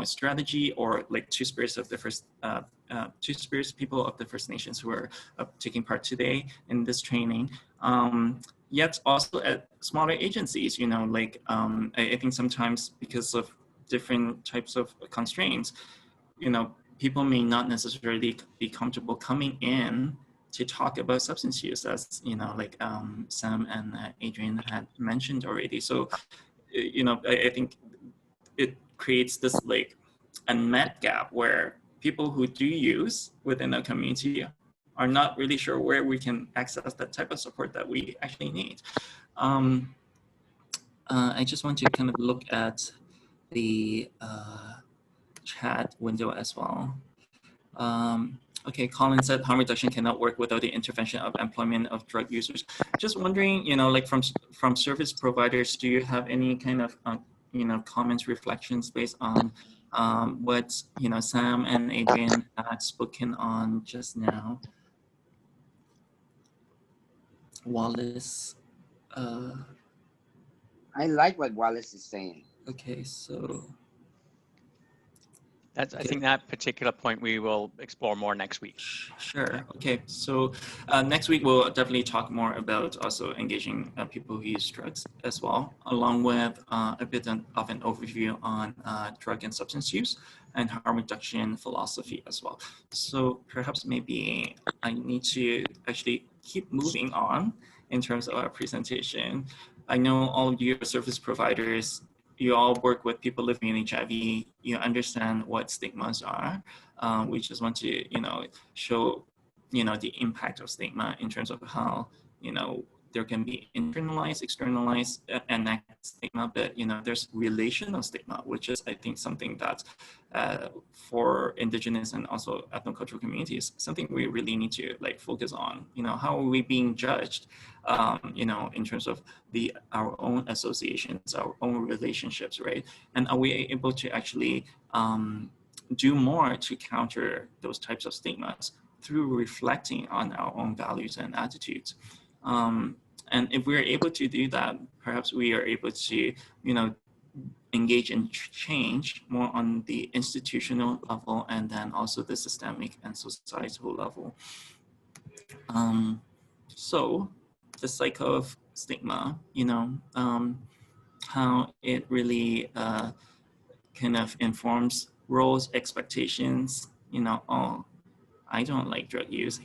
strategy, or like Two Spirits of the First Two Spirits people of the First Nations who are taking part today in this training. Yet also at smaller agencies, I think sometimes because of different types of constraints, people may not necessarily be comfortable coming in to talk about substance use, as like Sam and Adrian had mentioned already. So, I think it creates this like unmet gap where people who do use within a community are not really sure where we can access that type of support that we actually need. I just want to kind of look at the chat window as well. Okay, Colin said harm reduction cannot work without the intervention of employment of drug users. Just wondering, like from service providers, do you have any kind of comments, reflections based on what Sam and Adrian had spoken on just now? Wallace. I like what Wallace is saying. Okay, so That's, I Okay. think that particular point we will explore more next week. Sure. Okay. So next week we'll definitely talk more about also engaging people who use drugs as well, along with a bit of an overview on drug and substance use and harm reduction philosophy as well. So perhaps maybe I need to actually keep moving on in terms of our presentation. I know all of you are service providers. You all work with people living in HIV. You understand what stigmas are. We just want to, show, the impact of stigma in terms of how, there can be internalized, externalized, and stigma, but, there's relational stigma, which is, I think, something that for indigenous and also ethnocultural communities, something we really need to focus on. How are we being judged, in terms of our own associations, our own relationships, right? And are we able to actually do more to counter those types of stigmas through reflecting on our own values and attitudes? And if we're able to do that, perhaps we are able to, engage in change more on the institutional level and then also the systemic and societal level. So the cycle of stigma, how it really kind of informs roles, expectations, oh, I don't like drug use,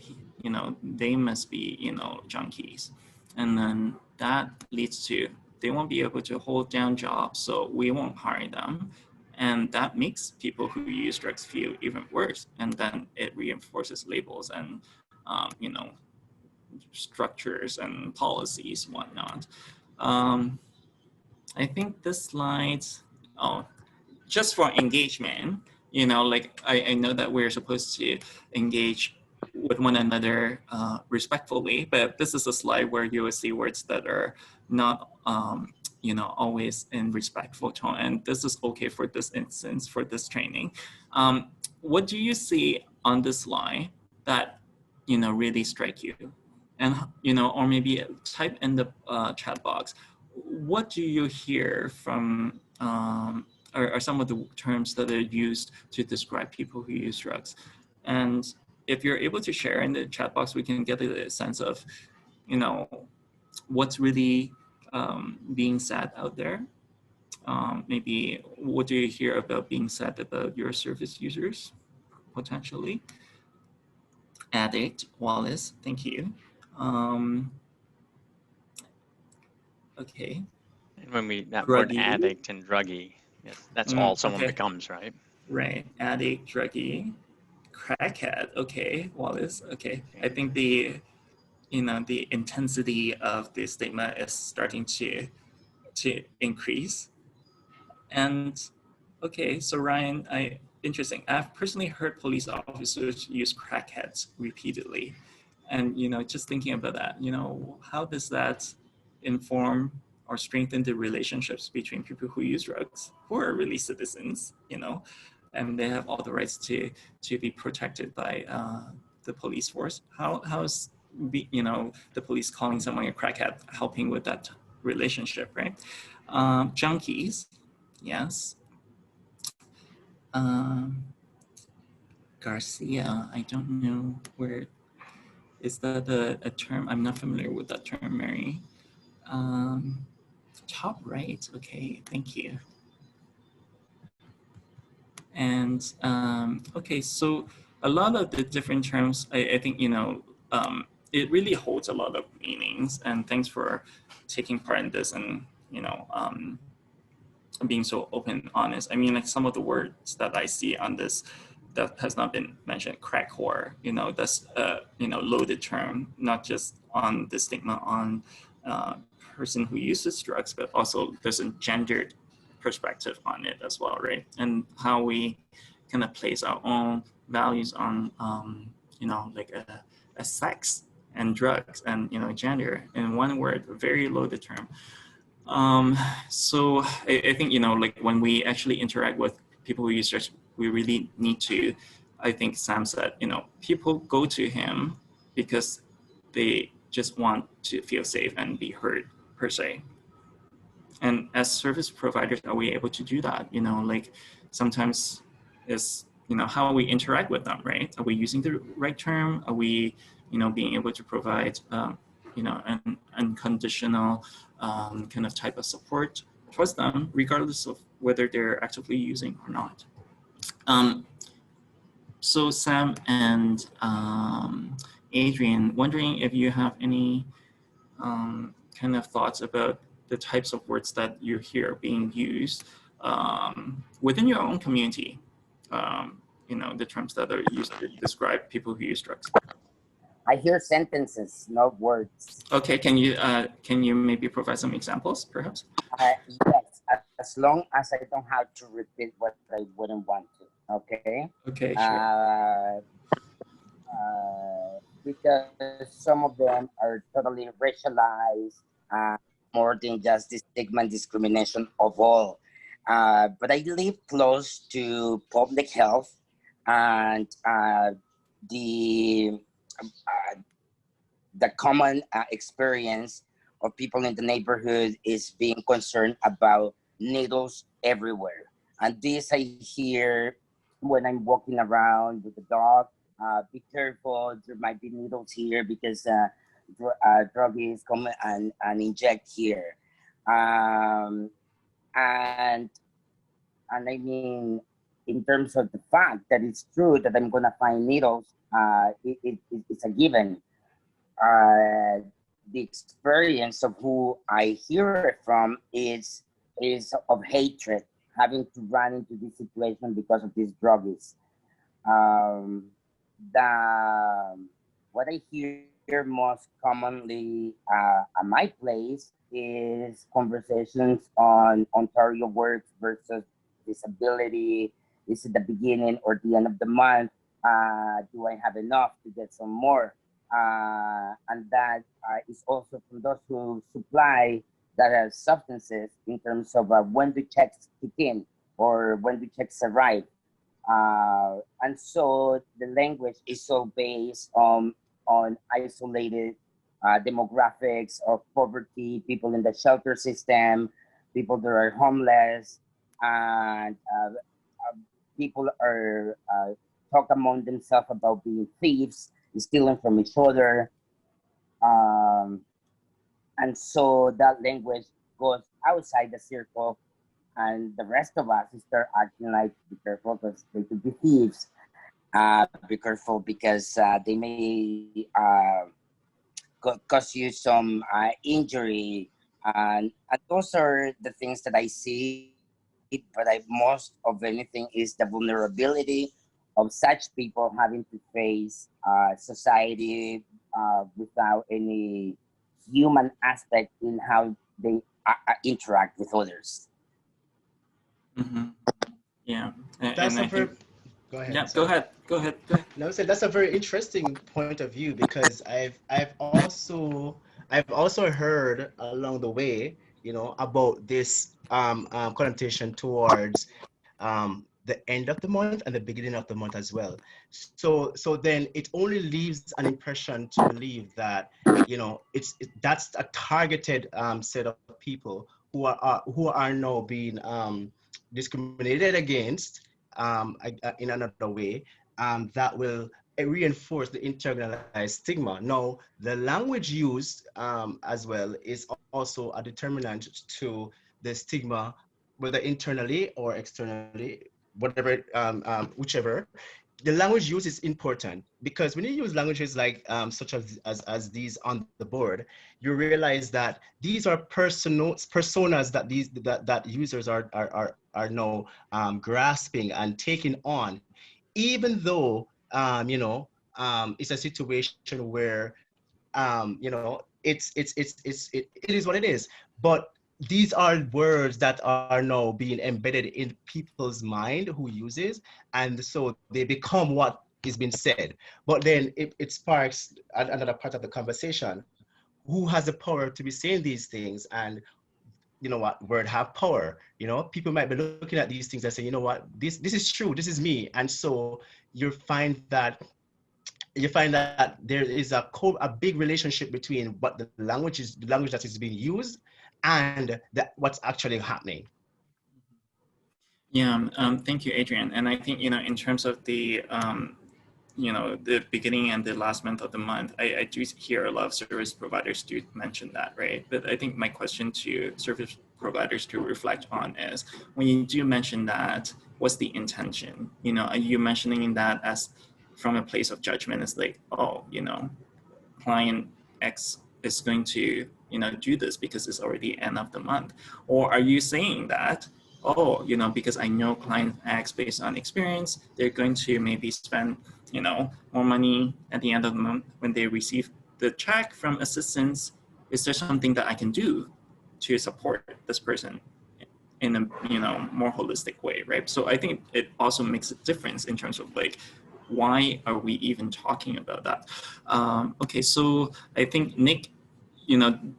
they must be, junkies. And then that leads to, they won't be able to hold down jobs, so we won't hire them. And that makes people who use drugs feel even worse. And then it reinforces labels and, structures and policies, whatnot. I think this slide, just for engagement, I know that we're supposed to engage with one another respectfully, but this is a slide where you will see words that are not, always in respectful tone. And this is okay for this instance, for this training. What do you see on this slide that, really strike you? And, or maybe type in the chat box, what do you hear from, are some of the terms that are used to describe people who use drugs? And if you're able to share in the chat box, we can get a sense of, what's really being said out there. Maybe what do you hear about being said about your service users, potentially? Addict, Wallace, thank you. Okay. And when that Druggie. word addict and druggie, yes, that's all someone okay. becomes, right? Right, addict, druggie, crackhead. Okay, Wallace. Okay, I think the intensity of the stigma is starting to increase. And okay, so Ryan, interesting. I've personally heard police officers use crackheads repeatedly, and just thinking about that, how does that inform or strengthen the relationships between people who use drugs, who are really citizens, and they have all the rights to be protected by the police force? How's the police calling someone a crackhead helping with that relationship, right? Junkies, yes. Garcia, I don't know where, is that a term? I'm not familiar with that term, Mary. Top right, okay, thank you. And okay, so a lot of the different terms, I think, it really holds a lot of meanings, and thanks for taking part in this and, being so open and honest. I mean, like some of the words that I see on this that has not been mentioned, crack whore, that's a, loaded term, not just on the stigma on person who uses drugs, but also there's a gendered perspective on it as well, right? And how we kind of place our own values on, like a sex and drugs and, gender in one word, a very loaded term. So I think, like when we actually interact with people who use drugs, we really need to, I think Sam said, people go to him because they just want to feel safe and be heard, per se. And as service providers, are we able to do that? Like sometimes is, how we interact with them, right? Are we using the right term? Are we, being able to provide, an unconditional kind of type of support towards them, regardless of whether they're actively using or not. So Sam and Adrian, wondering if you have any kind of thoughts about the types of words that you hear being used within your own community, the terms that are used to describe people who use drugs. I hear sentences, not words. Okay, can you maybe provide some examples, perhaps? Yes, as long as I don't have to repeat what I wouldn't want to. Okay. Okay, sure. Because some of them are totally racialized, more than just the stigma and discrimination of all. But I live close to public health, and the common experience of people in the neighborhood is being concerned about needles everywhere. And this I hear when I'm walking around with the dog. Be careful, there might be needles here because druggies come and inject here. And I mean, in terms of the fact that it's true that I'm gonna find needles, it's a given. The experience of who I hear it from is of hatred, having to run into this situation because of these druggies. What I hear most commonly at my place is conversations on Ontario works versus disability. Is it the beginning or the end of the month? Do I have enough to get some more? And that is also from those who supply that have substances in terms of when the checks kick in or when the checks arrive. And so the language is all based on isolated demographics of poverty, people in the shelter system, people that are homeless, and people are talk among themselves about being thieves, stealing from each other. And so that language goes outside the circle, and the rest of us start acting like, be careful because they could be thieves. Be careful because they may cause you some injury. And those are the things that I see, but most of anything is the vulnerability of such people having to face society without any human aspect in how they interact with others. Mm-hmm. Yeah. That's a very... Go ahead. Yeah, sorry. go ahead. No, so that's a very interesting point of view, because I've also heard along the way, about this connotation towards the end of the month and the beginning of the month as well. So then it only leaves an impression to believe that that's a targeted set of people who are now being discriminated against in another way, that will reinforce the internalized stigma. Now, the language used as well is also a determinant to the stigma, whether internally or externally, whatever, whichever. The language use is important, because when you use languages like such as these on the board, you realize that these are personas that users are now grasping and taking on, even though it's a situation where it is what it is. But these are words that are now being embedded in people's mind who uses, and so they become what is being said. But then it sparks another part of the conversation. Who has the power to be saying these things? And you know what, word have power. People might be looking at these things and say, you know what, this is true, this is me. And so you find that there is a big relationship between what the language that is being used and what's actually happening. Yeah, thank you, Adrian. And I think, in terms of the, the beginning and the last month of the month, I do hear a lot of service providers do mention that, right? But I think my question to service providers to reflect on is, when you do mention that, what's the intention? Are you mentioning that as from a place of judgment? It's like, oh, client X is going to, do this because it's already end of the month? Or are you saying that, oh, because I know client X based on experience, they're going to maybe spend, more money at the end of the month when they receive the check from assistance. Is there something that I can do to support this person in a more holistic way, right? So I think it also makes a difference in terms of like, why are we even talking about that? Okay, so I think Nick,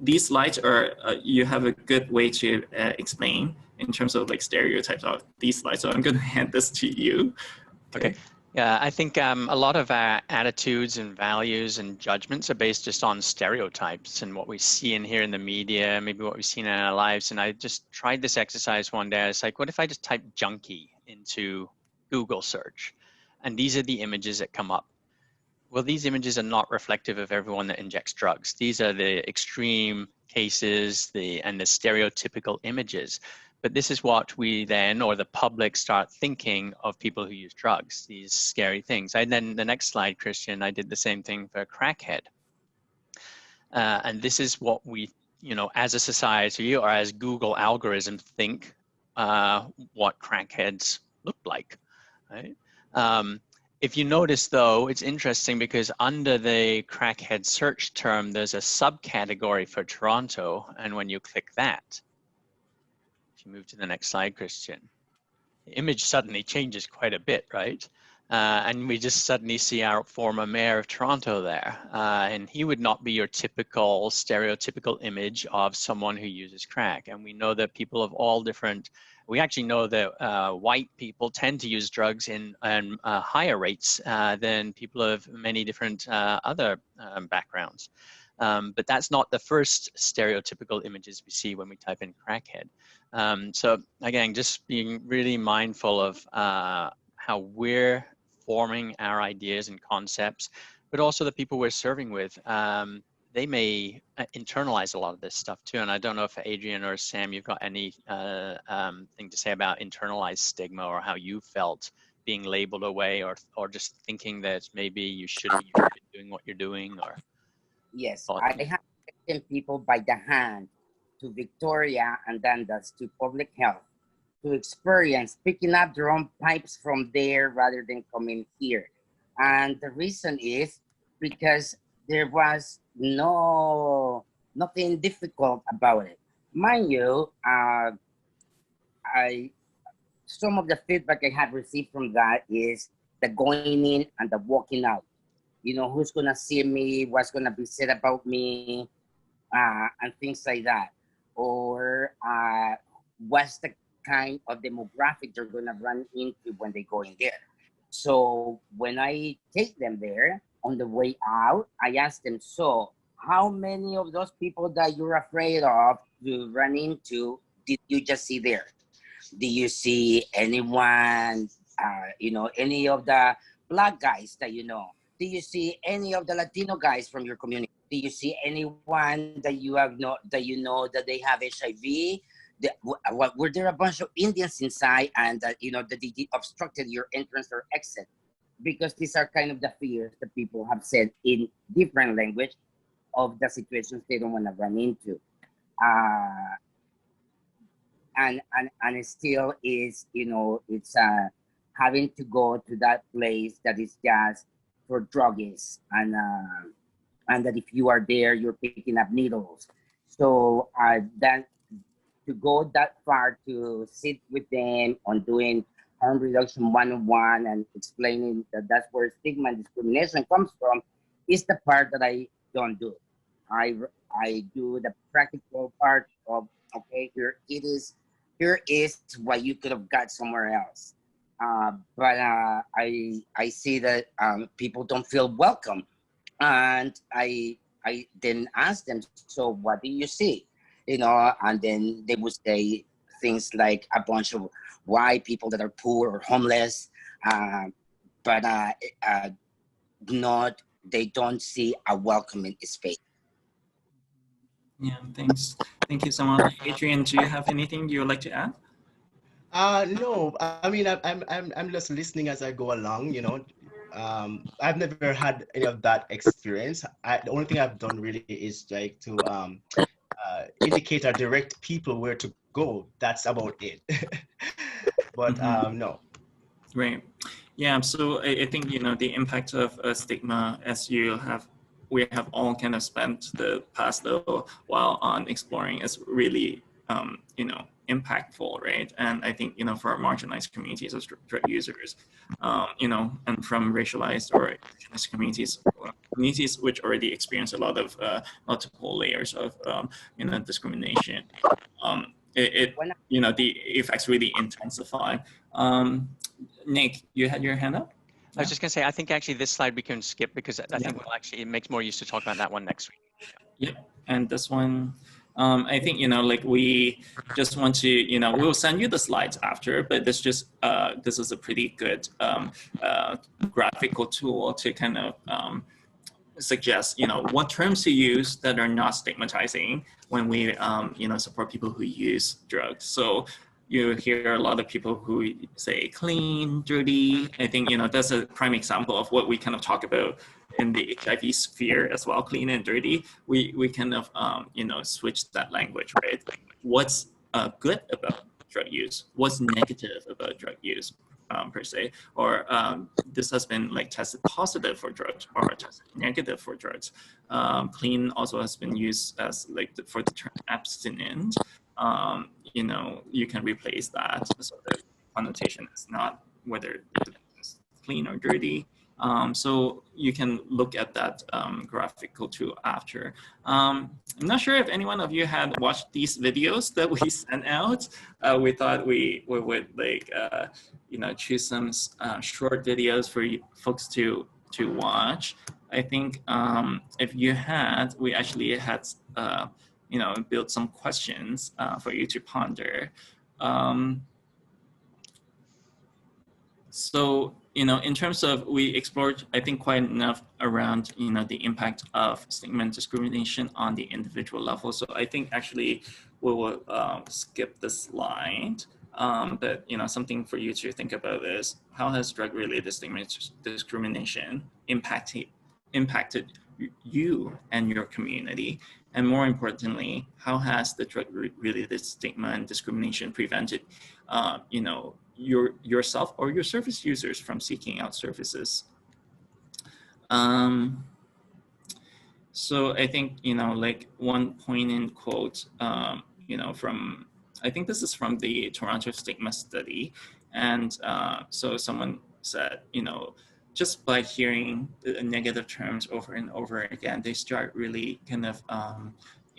these slides are you have a good way to explain in terms of like stereotypes of these slides. So I'm going to hand this to you. Okay. Yeah, I think a lot of our attitudes and values and judgments are based just on stereotypes and what we see and hear in the media, maybe what we've seen in our lives. And I just tried this exercise one day. It's like, what if I just type junkie into Google search? And these are the images that come up. Well, these images are not reflective of everyone that injects drugs. These are the extreme cases and the stereotypical images. But this is what we then, or the public, start thinking of people who use drugs, these scary things. And then the next slide, Christian, I did the same thing for a crackhead. And this is what we, as a society or as Google algorithms think what crackheads look like, right? If you notice, though, it's interesting because under the crackhead search term, there's a subcategory for Toronto. And when you click that, if you move to the next slide, Christian, the image suddenly changes quite a bit, right? And we just suddenly see our former mayor of Toronto there. And he would not be your typical stereotypical image of someone who uses crack. And we know that people of all different, we actually know that white people tend to use drugs in higher rates than people of many different other backgrounds. But that's not the first stereotypical images we see when we type in crackhead. So again, just being really mindful of how we're forming our ideas and concepts, but also the people we're serving with. They may internalize a lot of this stuff too. And I don't know if Adrian or Sam, you've got any thing to say about internalized stigma, or how you felt being labeled away, or just thinking that maybe you shouldn't be doing what you're doing, or Yes, I have taken people by the hand to Victoria and Dundas to public health to experience picking up their own pipes from there rather than coming here. And the reason is because there was nothing difficult about it. Mind you, some of the feedback I have received from that is the going in and the walking out. Who's gonna see me, what's gonna be said about me, and things like that. Or what's the kind of demographic they're gonna run into when they go in there. So when I take them there, on the way out, I ask them, so how many of those people that you're afraid of to run into did you just see there? Do you see anyone, any of the Black guys that you know? Do you see any of the Latino guys from your community? Do you see anyone that you that they have HIV? Were there a bunch of Indians inside, and that they obstructed your entrance or exit? Because these are kind of the fears that people have said in different language of the situations they don't want to run into. And it still is, it's having to go to that place that is just for druggies, and that if you are there, you're picking up needles. So that to go that far to sit with them on doing harm reduction 101 and explaining that that's where stigma and discrimination comes from is the part that I don't do. I do the practical part of, okay, here is what you could have got somewhere else. But I see that people don't feel welcome, and I then ask them, so what do you see? And then they would say things like a bunch of white people that are poor or homeless, but they don't see a welcoming space. Yeah, thanks. Thank you so much. Adrian, do you have anything you would like to add? No, I mean, I'm just listening as I go along, you know. I've never had any of that experience. The only thing I've done really is like to indicate or direct people where to go. That's about it. But no. Right. Yeah. So I think, you know, the impact of stigma, as we have all kind of spent the past little while on exploring, is really, you know, impactful, right? And I think, you know, for our marginalized communities as drug users, you know, and from racialized or indigenous communities, communities which already experience a lot of multiple layers of, you know, discrimination, you know, the effects really intensify. Nick, you had your hand up? I was just going to say, I think actually this slide we can skip because I think we'll actually, it makes more use to talk about that one next week. Yep. And this one, I think, you know, like we just want to, you know, we'll send you the slides after, but this just, this is a pretty good graphical tool to kind of suggest, you know, what terms to use that are not stigmatizing when we, you know, support people who use drugs. So you hear a lot of people who say clean, dirty. I think, you know, that's a prime example of what we kind of talk about in the HIV sphere as well, clean and dirty. We kind of, you know, switch that language, right? What's good about drug use? What's negative about drug use? Per se, or this has been like tested positive for drugs or tested negative for drugs. Clean also has been used as like for the term abstinent. You know, you can replace that, so the connotation is not whether it's clean or dirty. So you can look at that graphical tool after. I'm not sure if anyone of you had watched these videos that we sent out. We thought we would like, you know, choose some short videos for you folks to watch. I think if you had, we actually had, you know, built some questions for you to ponder. So, you know, in terms of, we explored, I think, quite enough around, you know, the impact of stigma and discrimination on the individual level. So I think actually we will skip the slide. But, you know, something for you to think about is, how has drug-related stigma discrimination impacted you and your community? And more importantly, how has the drug-related stigma and discrimination prevented, you know, yourself or your service users from seeking out services? So I think, you know, like one poignant quote, you know, from, I think this is from the Toronto Stigma Study. And so someone said, you know, just by hearing the negative terms over and over again, they start really kind of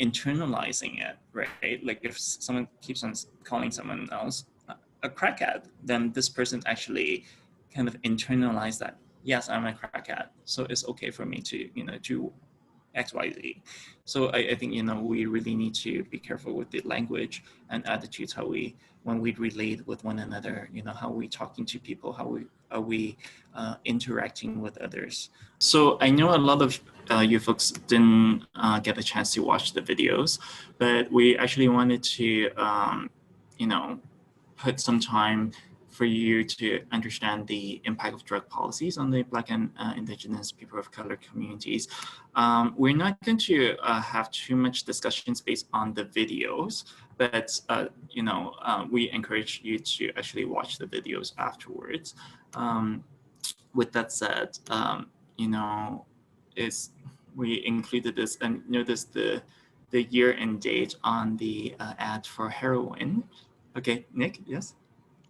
internalizing it, right? Like if someone keeps on calling someone else a crackhead, then this person actually kind of internalize that, yes, I'm a crackhead, so it's okay for me to, you know, do XYZ. So I think, you know, we really need to be careful with the language and attitudes, how we, when we relate with one another, you know, how we talking to people, how we are we interacting with others. So I know a lot of you folks didn't get a chance to watch the videos, but we actually wanted to, you know, put some time for you to understand the impact of drug policies on the Black and Indigenous people of color communities. We're not going to have too much discussions based on the videos, but you know, we encourage you to actually watch the videos afterwards. With that said, you know, we included this, and notice the year and date on the ad for heroin. Okay, Nick, yes?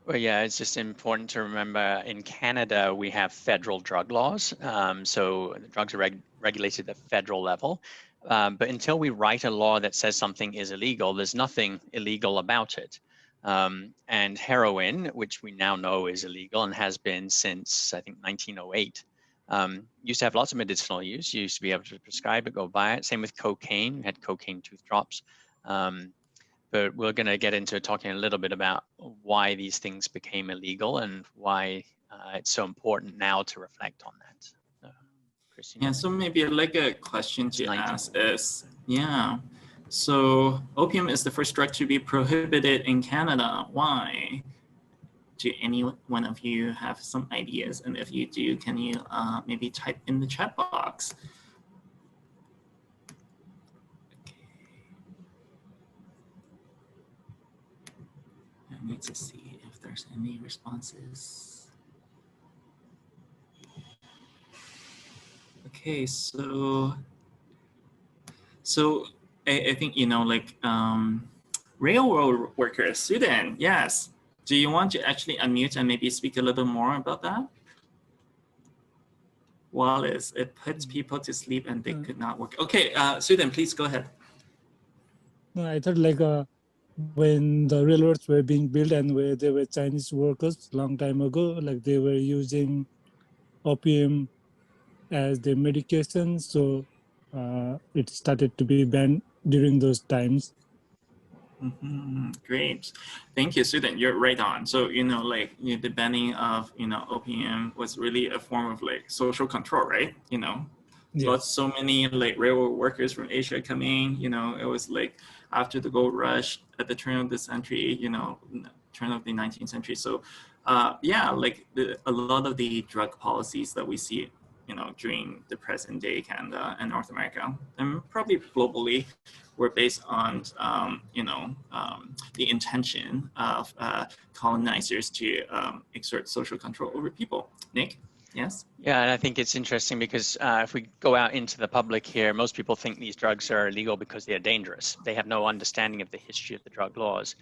Well, yeah, it's just important to remember in Canada, we have federal drug laws. So drugs are regulated at the federal level. But until we write a law that says something is illegal, there's nothing illegal about it. And heroin, which we now know is illegal and has been since, I think, 1908, used to have lots of medicinal use. You used to be able to prescribe it, go buy it. Same with cocaine, we had cocaine tooth drops. but we're going to get into talking a little bit about why these things became illegal and why it's so important now to reflect on that. Christine, Yeah, so maybe like a question to 19. ask is, yeah, so opium is the first drug to be prohibited in Canada. Why? Do any one of you have some ideas? And if you do, can you maybe type in the chat box? I need to see if there's any responses. Okay, so I think, you know, like railroad workers, student, yes. Do you want to actually unmute and maybe speak a little more about that? Wallace, it puts people to sleep and they could not work. Okay, student, please go ahead. No, I thought like when the railroads were being built and where there were Chinese workers long time ago, like they were using opium as their medication. So it started to be banned during those times. Great, thank you, student. You're right on. So you know, like the banning of opium was really a form of like social control, right? You know, Yes. so many like railroad workers from Asia coming. You know, it was like after the gold rush at the turn of the century. You know, turn of the 19th century. So, yeah, like a lot of the drug policies that we see, you know, during the present day Canada and North America, and probably globally, were based on, the intention of colonizers to exert social control over people. Nick, yes? Yeah, and I think it's interesting because if we go out into the public here, most people think these drugs are illegal because they are dangerous. They have no understanding of the history of the drug laws.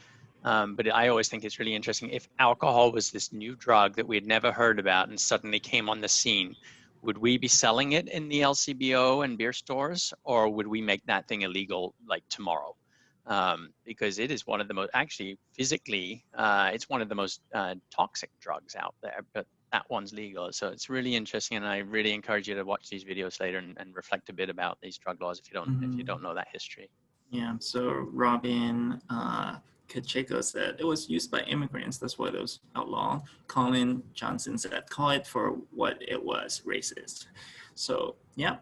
But I always think it's really interesting. If alcohol was this new drug that we had never heard about and suddenly came on the scene, would we be selling it in the LCBO and beer stores, or would we make that thing illegal like tomorrow? Because it is one of the most, actually physically, it's one of the most toxic drugs out there, but that one's legal. So it's really interesting, and I really encourage you to watch these videos later and reflect a bit about these drug laws if you don't know that history. Yeah, so Robin Kacheko said it was used by immigrants, that's why it was outlawed. Colin Johnson said, call it for what it was, racist. So yeah,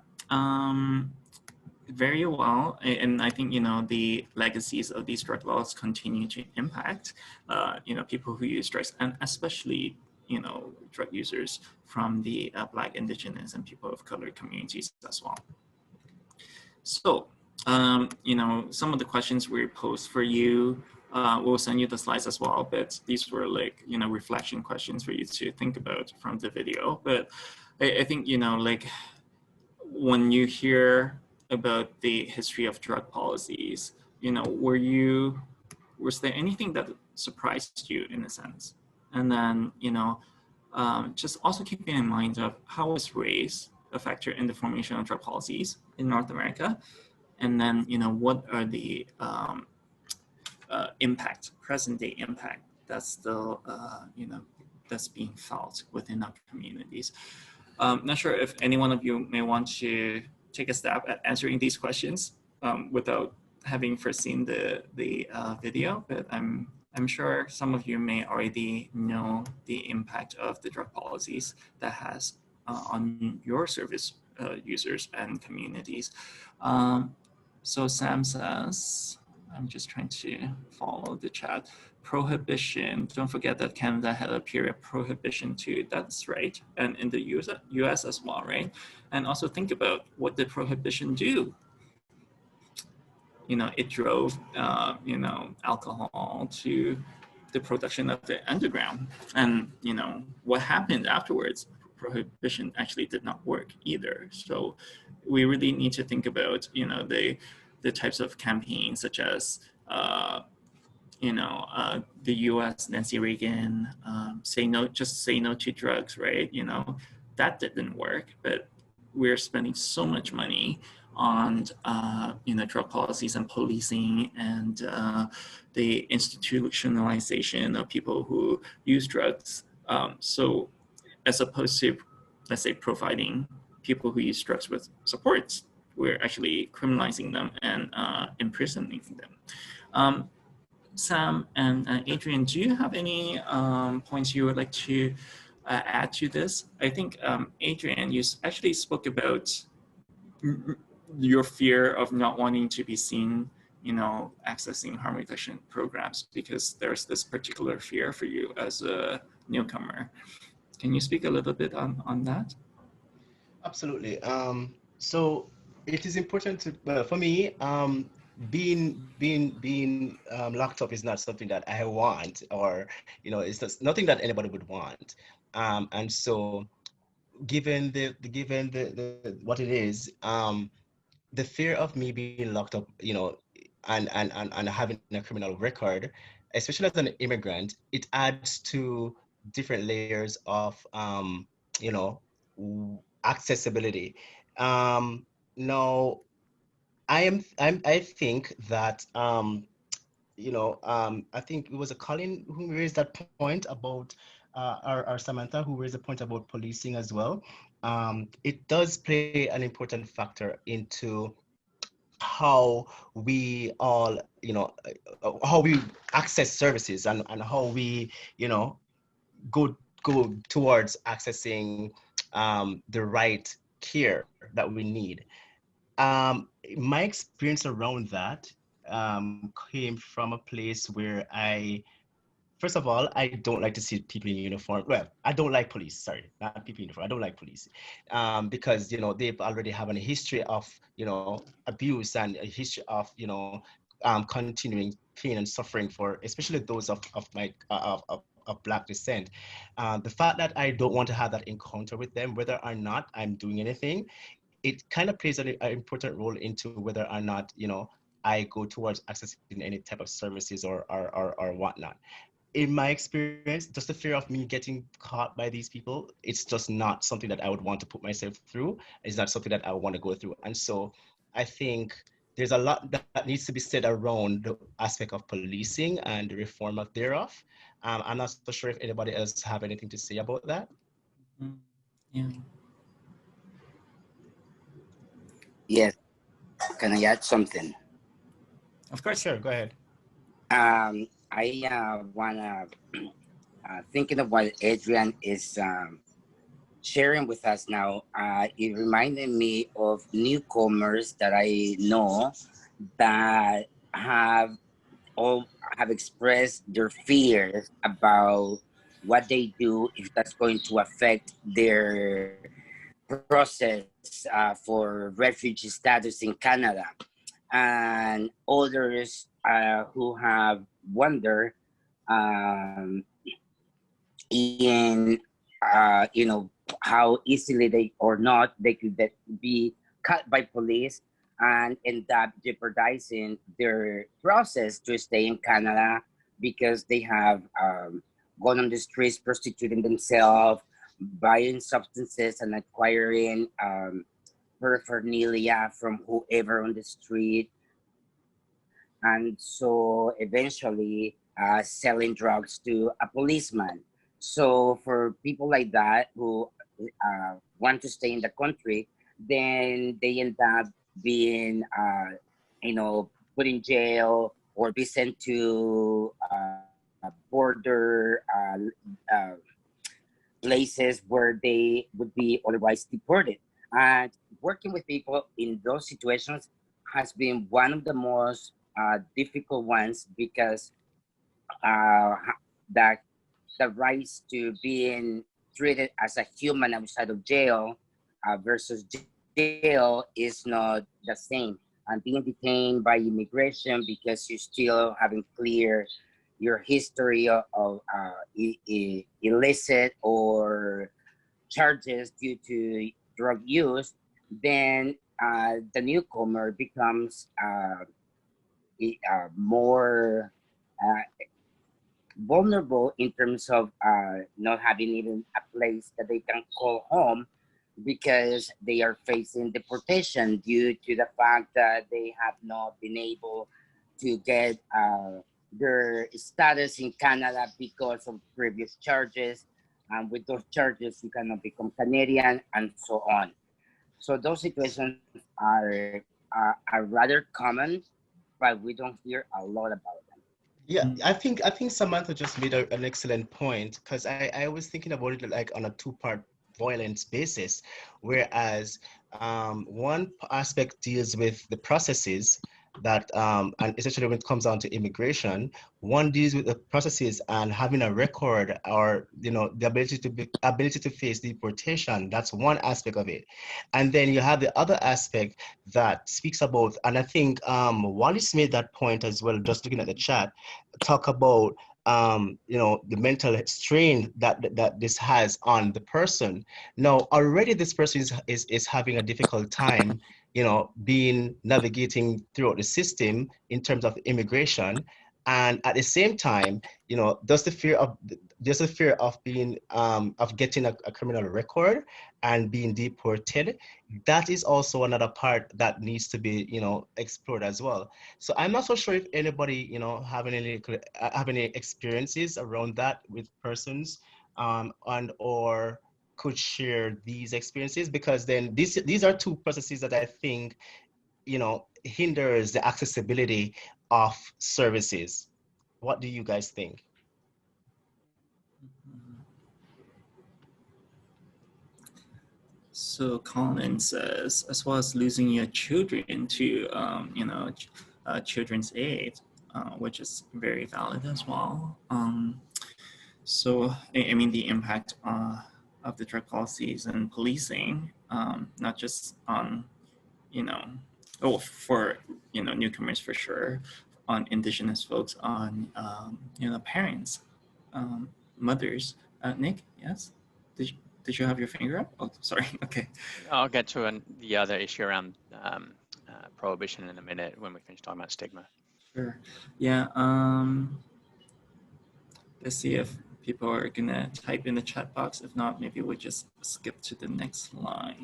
very well. And I think, you know, the legacies of these drug laws continue to impact, people who use drugs, and especially, you know, drug users from the Black, Indigenous, and people of color communities as well. So, some of the questions we posed for you, we'll send you the slides as well, but these were like, reflection questions for you to think about from the video. But I think, like when you hear about the history of drug policies, was there anything that surprised you in a sense? And then, just also keeping in mind of how is race a factor in the formation of drug policies in North America? And then, what are the present day impact that's still, that's being felt within our communities? Not sure if any one of you may want to take a stab at answering these questions without having first seen the video, but I'm sure some of you may already know the impact of the drug policies that has on your service users and communities. So Sam says, I'm just trying to follow the chat. Prohibition, don't forget that Canada had a period of prohibition too. That's right. And in the US as well, right? And also think about what did prohibition do? It drove, alcohol to the production of the underground. And, what happened afterwards? Prohibition actually did not work either. So we really need to think about, the types of campaigns such as, the U.S. Nancy Reagan, just say no to drugs, right? That didn't work, but we're spending so much money on, drug policies and policing and the institutionalization of people who use drugs. So as opposed to, let's say, providing people who use drugs with supports, we're actually criminalizing them and imprisoning them. Sam and Adrian, do you have any points you would like to add to this? I think, Adrian, you actually spoke about your fear of not wanting to be seen, accessing harm reduction programs because there's this particular fear for you as a newcomer. Can you speak a little bit on that? Absolutely. So it is important to, well, for me, being locked up is not something that I want, or it's just nothing that anybody would want. And so, given what it is, the fear of me being locked up, and having a criminal record, especially as an immigrant, it adds to different layers of you know accessibility. Now, I think that I think it was a Colin who raised that point about our Samantha who raised a point about policing as well. It does play an important factor into how we all, how we access services, and how we, go towards accessing the right care that we need. My experience around that came from a place where first of all, I don't like to see people in uniform. Well, I don't like police. Sorry, not people in uniform. I don't like police, because they've already have a history of abuse, and a history of continuing pain and suffering for especially those of my of Black descent. The fact that I don't want to have that encounter with them, whether or not I'm doing anything, it kind of plays an important role into whether or not I go towards accessing any type of services or whatnot. In my experience, just the fear of me getting caught by these people, it's just not something that I would want to put myself through. It's not something that I want to go through. And so I think there's a lot that needs to be said around the aspect of policing and the reform of thereof. I'm not so sure if anybody else have anything to say about that. Yeah. Yes. Can I add something? Of course. Sure, go ahead. I wanna thinking of what Adrian is sharing with us now. It reminded me of newcomers that I know that all have expressed their fears about what they do if that's going to affect their process for refugee status in Canada, and others who have wondered um, in how easily they or not they could be cut by police and end up jeopardizing their process to stay in Canada because they have gone on the streets prostituting themselves, buying substances and acquiring paraphernalia from whoever on the street, and so eventually selling drugs to a policeman. So for people like that who want to stay in the country, then they end up being, put in jail or be sent to border places where they would be otherwise deported. And working with people in those situations has been one of the most difficult ones because the the rights to being treated as a human outside of jail versus jail is not the same. And being detained by immigration because you still haven't cleared your history of illicit or charges due to drug use, then the newcomer becomes more vulnerable in terms of not having even a place that they can call home because they are facing deportation due to the fact that they have not been able to get their status in Canada because of previous charges. And with those charges, you cannot become Canadian and so on. So those situations are rather common, but we don't hear a lot about them. Yeah, I think Samantha just made an excellent point, because I was thinking about it like on a two-part violence basis, whereas one aspect deals with the processes that and essentially when it comes down to immigration, one deals with the processes and having a record, or the ability to face deportation. That's one aspect of it. And then you have the other aspect that speaks about, and I think Wallace made that point as well, just looking at the chat, talk about the mental strain that this has on the person. Now already this person is having a difficult time being navigating throughout the system in terms of immigration, and at the same time there's the fear of being of getting a criminal record and being deported. That is also another part that needs to be explored as well. So I'm not so sure if anybody have any experiences around that with persons, and or could share these experiences, because then these are two processes that I think hinders the accessibility of services. What do you guys think? So Colin says, as well as losing your children to, children's aid, which is very valid as well. So, I mean, the impact of the drug policies and policing, not just on, for, newcomers for sure, on indigenous folks, on, parents, mothers. Nick, yes? Did you have your finger up? Oh, sorry. Okay. I'll get to the other issue around prohibition in a minute when we finish talking about stigma. Sure. Yeah. Let's see if people are gonna type in the chat box. If not, maybe we'll just skip to the next slide.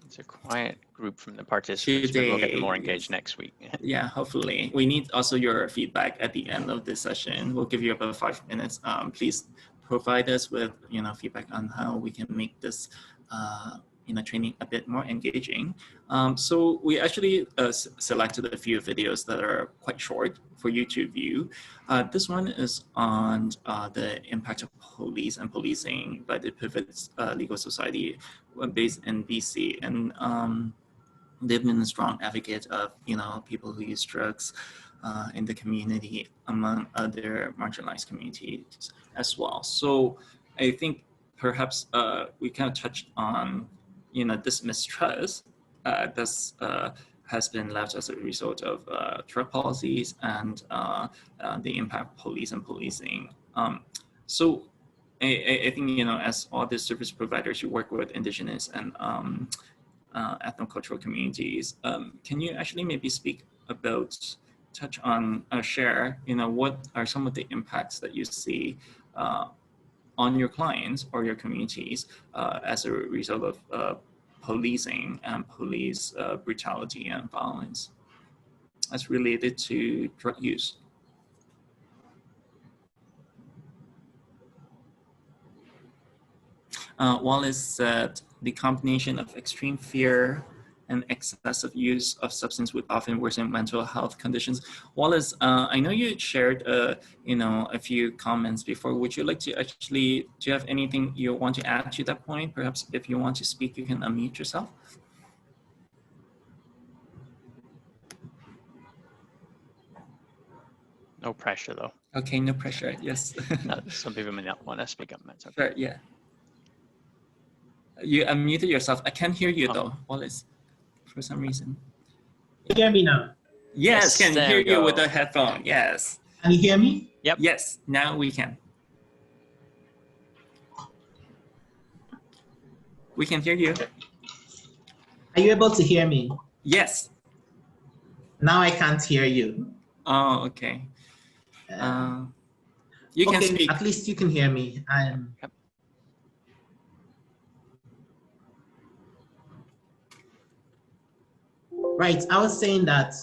It's a quiet group from the participants, but we'll get them more engaged next week. Yeah, hopefully. We need also your feedback at the end of this session. We'll give you about 5 minutes. Please provide us with feedback on how we can make this training a bit more engaging. So we actually selected a few videos that are quite short for you to view. This one is on the impact of police and policing by the Pivots Legal Society based in BC. And they've been a strong advocate of people who use drugs in the community, among other marginalized communities as well. So I think perhaps we kind of touched on this mistrust has been left as a result of drug policies and the impact of police and policing. So I think as all the service providers who work with indigenous and ethnocultural communities, can you actually maybe speak about, touch on, share, what are some of the impacts that you see on your clients or your communities as a result of policing and police brutality and violence as related to drug use? Wallace said the combination of extreme fear and excessive use of substance would often worsen mental health conditions. Wallace, I know you shared, a few comments before. Would you like to actually, do you have anything you want to add to that point? Perhaps if you want to speak, you can unmute yourself. No pressure, though. Okay, no pressure, yes. Some people may not want to speak up. That's okay. Sure, yeah. You unmuted yourself. I can't hear you though, Wallace, for some reason. Can you hear me now? Yes, can hear you with the headphone, yes. Can you hear me? Yep. Yes, now we can. We can hear you. Are you able to hear me? Yes. Now I can't hear you. Oh, okay. You can speak. At least you can hear me. Yep. Right, I was saying that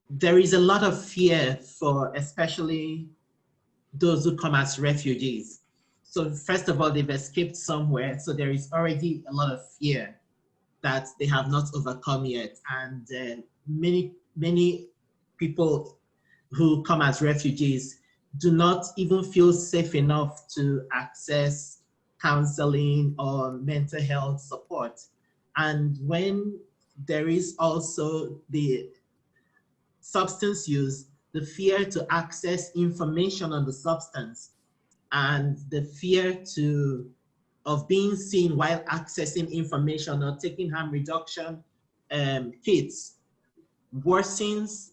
there is a lot of fear for especially those who come as refugees. So first of all, they've escaped somewhere. So there is already a lot of fear that they have not overcome yet. And many people who come as refugees do not even feel safe enough to access counseling or mental health support. And when there is also the substance use, the fear to access information on the substance, and the fear of being seen while accessing information or taking harm reduction kits worsens,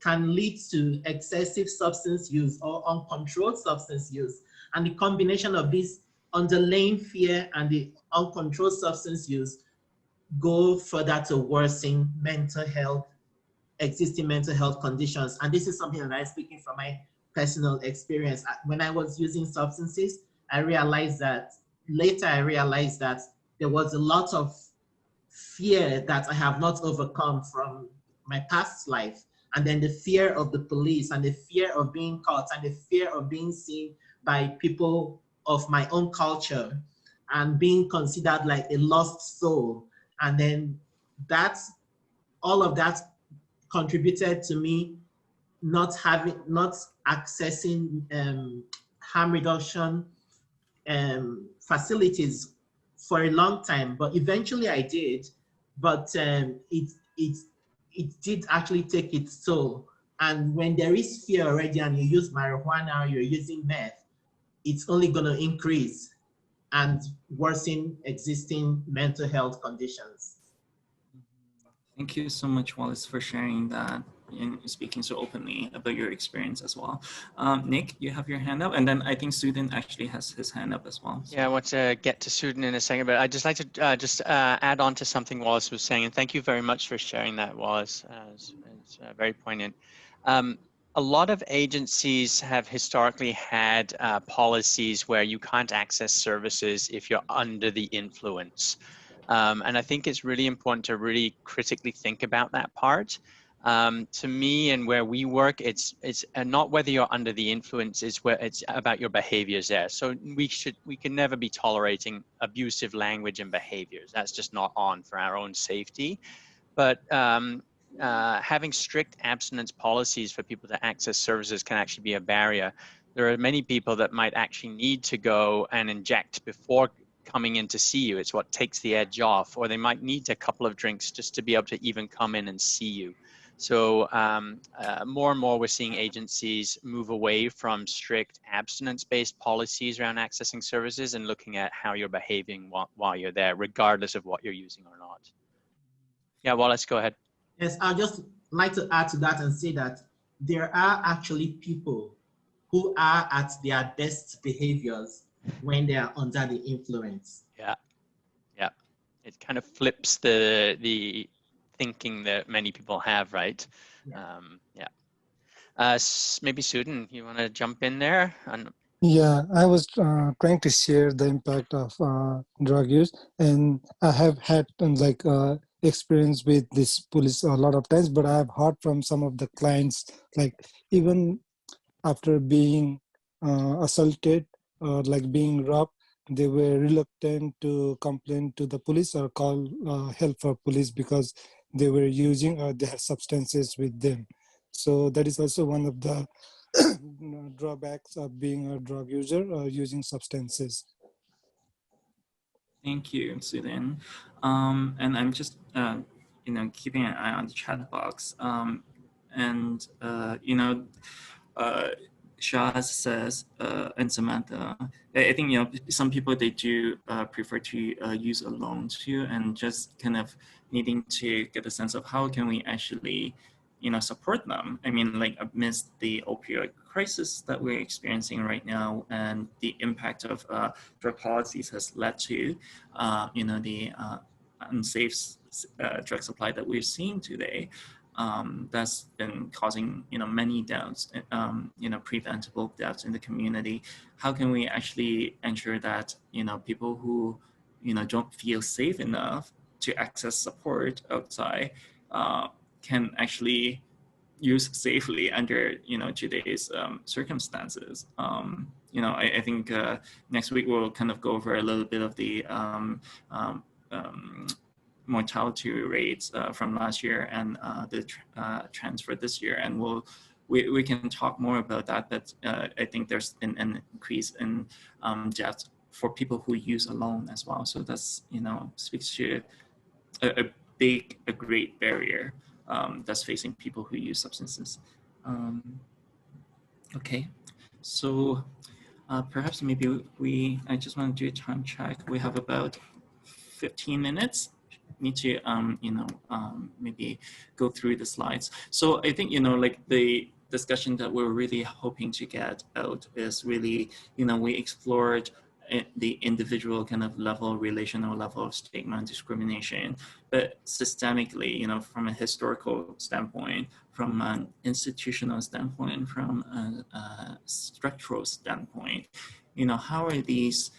can lead to excessive substance use or uncontrolled substance use. And the combination of this underlying fear and the uncontrolled substance use go further to worsen existing mental health conditions. And this is something that I'm speaking from my personal experience. When I was using substances, later I realized that there was a lot of fear that I have not overcome from my past life. And then the fear of the police, and the fear of being caught, and the fear of being seen by people of my own culture and being considered like a lost soul. And then all of that contributed to me not accessing harm reduction facilities for a long time. But eventually I did, but it did actually take its toll. And when there is fear already and you use marijuana or you're using meth, it's only going to increase and worsen existing mental health conditions. Thank you so much, Wallace, for sharing that and speaking so openly about your experience as well. Nick, you have your hand up, and then I think Sudin actually has his hand up as well. So. Yeah, I want to get to Sudin in a second, but I'd just like to add on to something Wallace was saying, and thank you very much for sharing that, Wallace. It's very poignant. A lot of agencies have historically had policies where you can't access services if you're under the influence. And I think it's really important to really critically think about that part. To me and where we work, it's not whether you're under the influence, it's about your behaviors there. So we can never be tolerating abusive language and behaviors. That's just not on for our own safety. But having strict abstinence policies for people to access services can actually be a barrier. There are many people that might actually need to go and inject before coming in to see you. It's what takes the edge off, or they might need a couple of drinks just to be able to even come in and see you. So more and more we're seeing agencies move away from strict abstinence-based policies around accessing services and looking at how you're behaving while you're there, regardless of what you're using or not. Yeah, Wallace, go ahead. Yes, I'd just like to add to that and say that there are actually people who are at their best behaviors when they are under the influence. Yeah, yeah. It kind of flips the thinking that many people have, right? Yeah. Maybe Sudin, you want to jump in there? Yeah, I was trying to share the impact of drug use, and I have had experience with this police a lot of times, but I have heard from some of the clients, like even after being assaulted or like being robbed, they were reluctant to complain to the police or call help for police because they were using or they had substances with them. So that is also one of the drawbacks of being a drug user or using substances. Thank you, Sudin. And I'm just, keeping an eye on the chat box. Shaz says, and Samantha, I think, some people, they do prefer to use alone too, and just kind of needing to get a sense of how can we actually, support them. I mean, like amidst the opioid crisis that we're experiencing right now and the impact of drug policies has led to, the unsafe drug supply that we're seeing today. That's been causing many deaths, preventable deaths in the community. How can we actually ensure that people who don't feel safe enough to access support outside can actually use safely under today's circumstances? I think next week we'll kind of go over a little bit of the mortality rates from last year and the trends for this year, and we'll we can talk more about that, but I think there's been an increase in deaths for people who use alone as well. So that's, speaks to a great barrier that's facing people who use substances. Okay, so perhaps maybe I just want to do a time check. We have about 15 minutes. Need to, maybe go through the slides. So I think, like the discussion that we're really hoping to get out is really, we explored the individual kind of level, relational level of stigma and discrimination, but systemically, from a historical standpoint, from an institutional standpoint, from a structural standpoint, how are these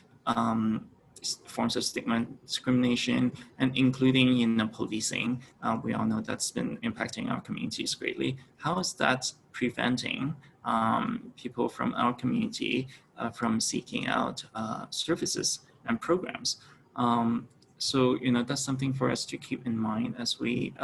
forms of stigma and discrimination, and including policing, we all know that's been impacting our communities greatly. How is that preventing people from our community from seeking out services and programs? So that's something for us to keep in mind as we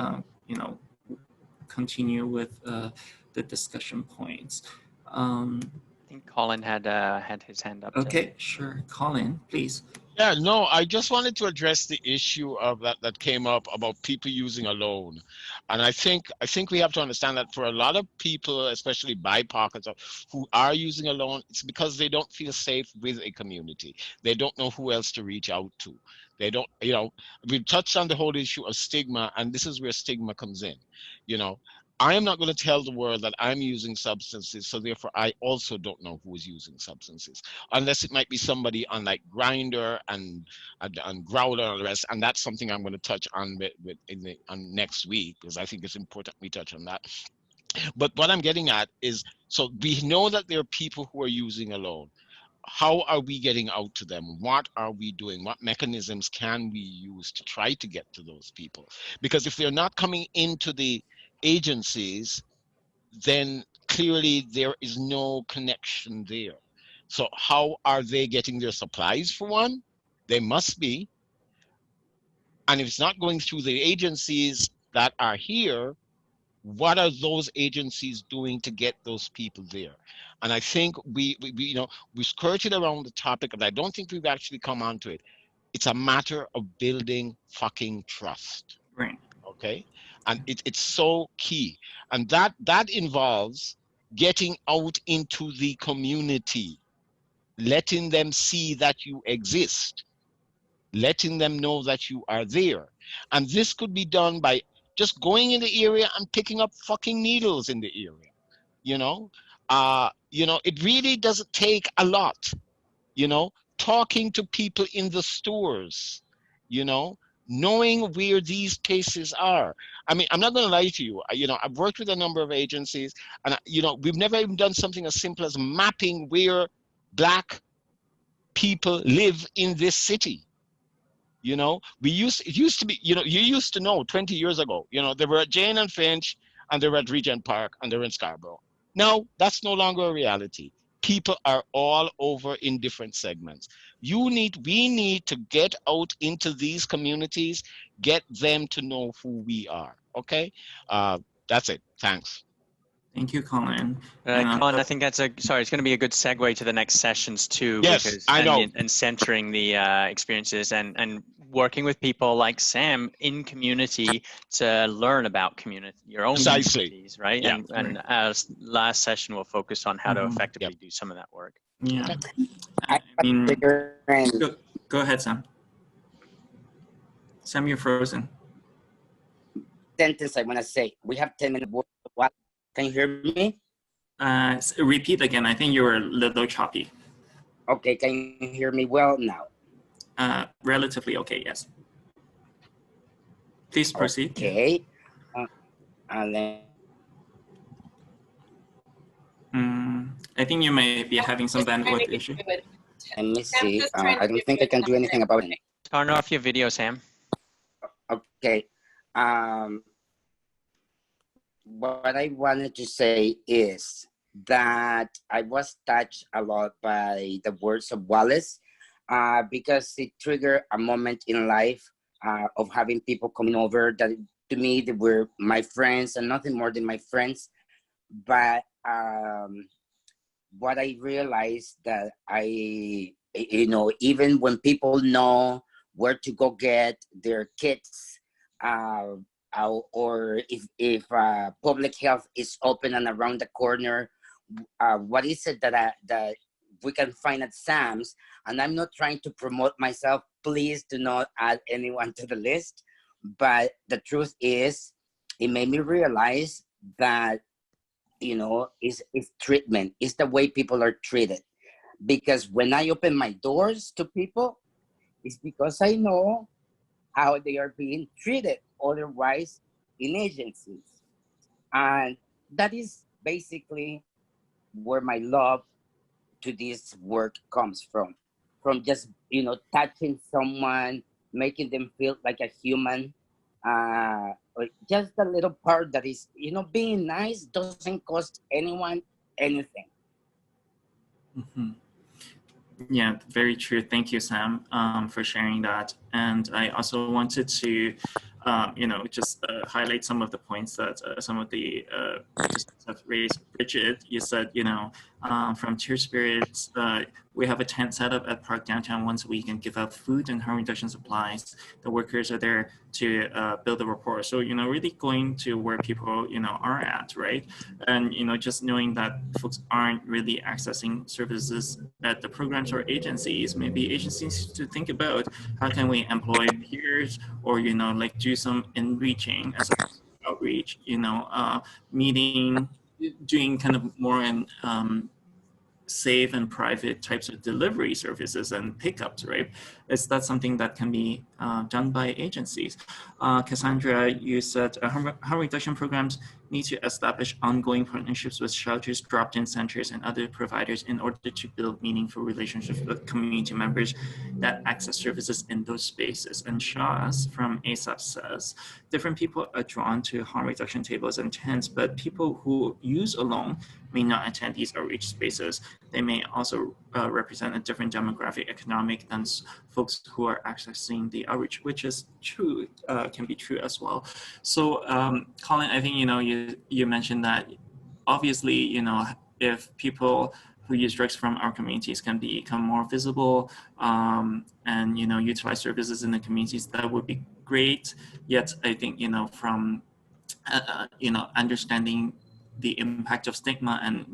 continue with the discussion points. I think Colin had his hand up. Okay, sure. Colin, please. Yeah, no, I just wanted to address the issue of that came up about people using alone. And I think we have to understand that for a lot of people, especially BIPOC who are using alone, it's because they don't feel safe with a community. They don't know who else to reach out to. They don't, we've touched on the whole issue of stigma, and this is where stigma comes in. I am not going to tell the world that I'm using substances, so therefore I also don't know who is using substances, unless it might be somebody on like Grindr and Growler and the rest, and that's something I'm going to touch on on next week, because I think it's important we touch on that. But what I'm getting at is, so we know that there are people who are using alone. How are we getting out to them? What are we doing? What mechanisms can we use to try to get to those people? Because if they're not coming into the agencies, then clearly there is no connection there. So how are they getting their supplies, for one? They must be. And if it's not going through the agencies that are here, what are those agencies doing to get those people there? And I think we skirted around the topic, and I don't think we've actually come onto it. It's a matter of building fucking trust. Right. Okay, and it's so key, and that involves getting out into the community, letting them see that you exist, letting them know that you are there. And this could be done by just going in the area and picking up fucking needles in the area. It really doesn't take a lot. Talking to people in the stores, knowing where these places are. I mean, I'm not going to lie to you. I've worked with a number of agencies, and we've never even done something as simple as mapping where Black people live in this city. It used to be, you used to know 20 years ago, they were at Jane and Finch, and they were at Regent Park, and they're in Scarborough. Now, that's no longer a reality. People are all over in different segments. We need to get out into these communities, get them to know who we are. Okay, that's it. Thanks. Thank you, Colin. Colin, I think it's going to be a good segue to the next sessions too. Yes, because, I know. And centering the experiences and working with people like Sam in community to learn about your own communities, right? Yeah. And as last session, we'll focus on how to effectively do some of that work. Yeah. I mean, go ahead, Sam. Sam, you're frozen. Sentence I want to say. We have 10 minutes. What? Can you hear me? Repeat again. I think you were a little choppy. Okay, can you hear me well now? Relatively okay, yes. Please proceed. Okay. And then... I think you may be having some bandwidth issue. Let me see. I don't think I can do anything about it. Turn off your video, Sam. Okay. What I wanted to say is that I was touched a lot by the words of Wallace because it triggered a moment in life of having people coming over that to me they were my friends and nothing more than my friends. But what I realized that even when people know where to go get their kits, or if public health is open and around the corner, what is it that we can find at Sam's? And I'm not trying to promote myself. Please do not add anyone to the list. But the truth is, it made me realize that, is treatment, is the way people are treated. Because when I open my doors to people, it's because I know how they are being treated otherwise in agencies. And that is basically where my love to this work comes from just, touching someone, making them feel like a human. Or just a little part that is, being nice doesn't cost anyone anything. Mm-hmm. Yeah, very true. Thank you, Sam, for sharing that. And I also wanted to, just highlight some of the points that some of the participants have raised. Bridget, you said, from Tier Spirits, we have a tent set up at Park Downtown once a week and give out food and harm reduction supplies. The workers are there to build a rapport. So, really going to where people, are at, right? And, just knowing that folks aren't really accessing services at the programs or agencies, maybe agencies to think about how can we employ peers or, do some enriching as a outreach, meeting, doing kind of more in safe and private types of delivery services and pickups, right? Is that something that can be done by agencies? Cassandra, you said harm reduction programs need to establish ongoing partnerships with shelters, drop-in centers, and other providers in order to build meaningful relationships with community members that access services in those spaces. And Shaz from ASAP says, different people are drawn to harm reduction tables and tents, but people who use alone may not attend these outreach spaces. They may also represent a different demographic, economic than folks who are accessing the outreach, which is true, can be true as well. So Colin, I think, you mentioned that obviously, if people who use drugs from our communities can become more visible and, utilize services in the communities, that would be great. Yet I think, from, understanding the impact of stigma and,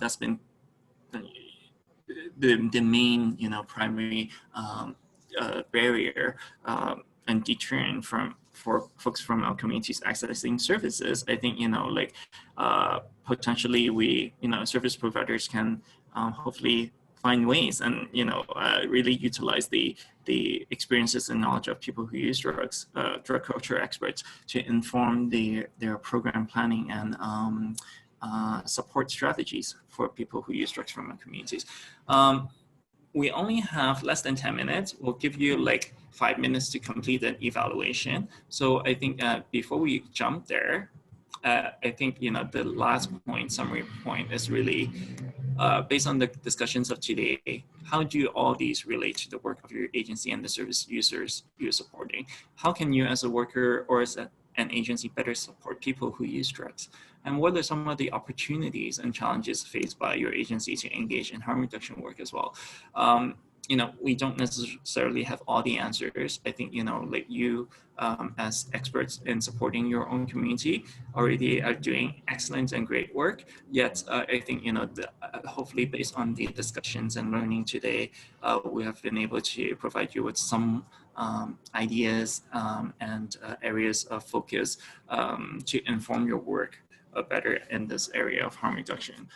that's been the main, primary barrier and deterrent for folks from our communities accessing services. I think, potentially we, service providers can hopefully find ways and, really utilize the experiences and knowledge of people who use drugs, drug culture experts to inform their program planning and support strategies for people who use drugs from our communities. We only have less than 10 minutes. We'll give you like 5 minutes to complete an evaluation. So I think before we jump there, I think, the last point, summary point is really based on the discussions of today, how do all these relate to the work of your agency and the service users you're supporting? How can you as a worker or as an agency better support people who use drugs? And what are some of the opportunities and challenges faced by your agency to engage in harm reduction work as well? We don't necessarily have all the answers. I think, like you as experts in supporting your own community already are doing excellent and great work. Yet I think, hopefully based on the discussions and learning today, we have been able to provide you with some ideas and areas of focus to inform your work better in this area of harm reduction.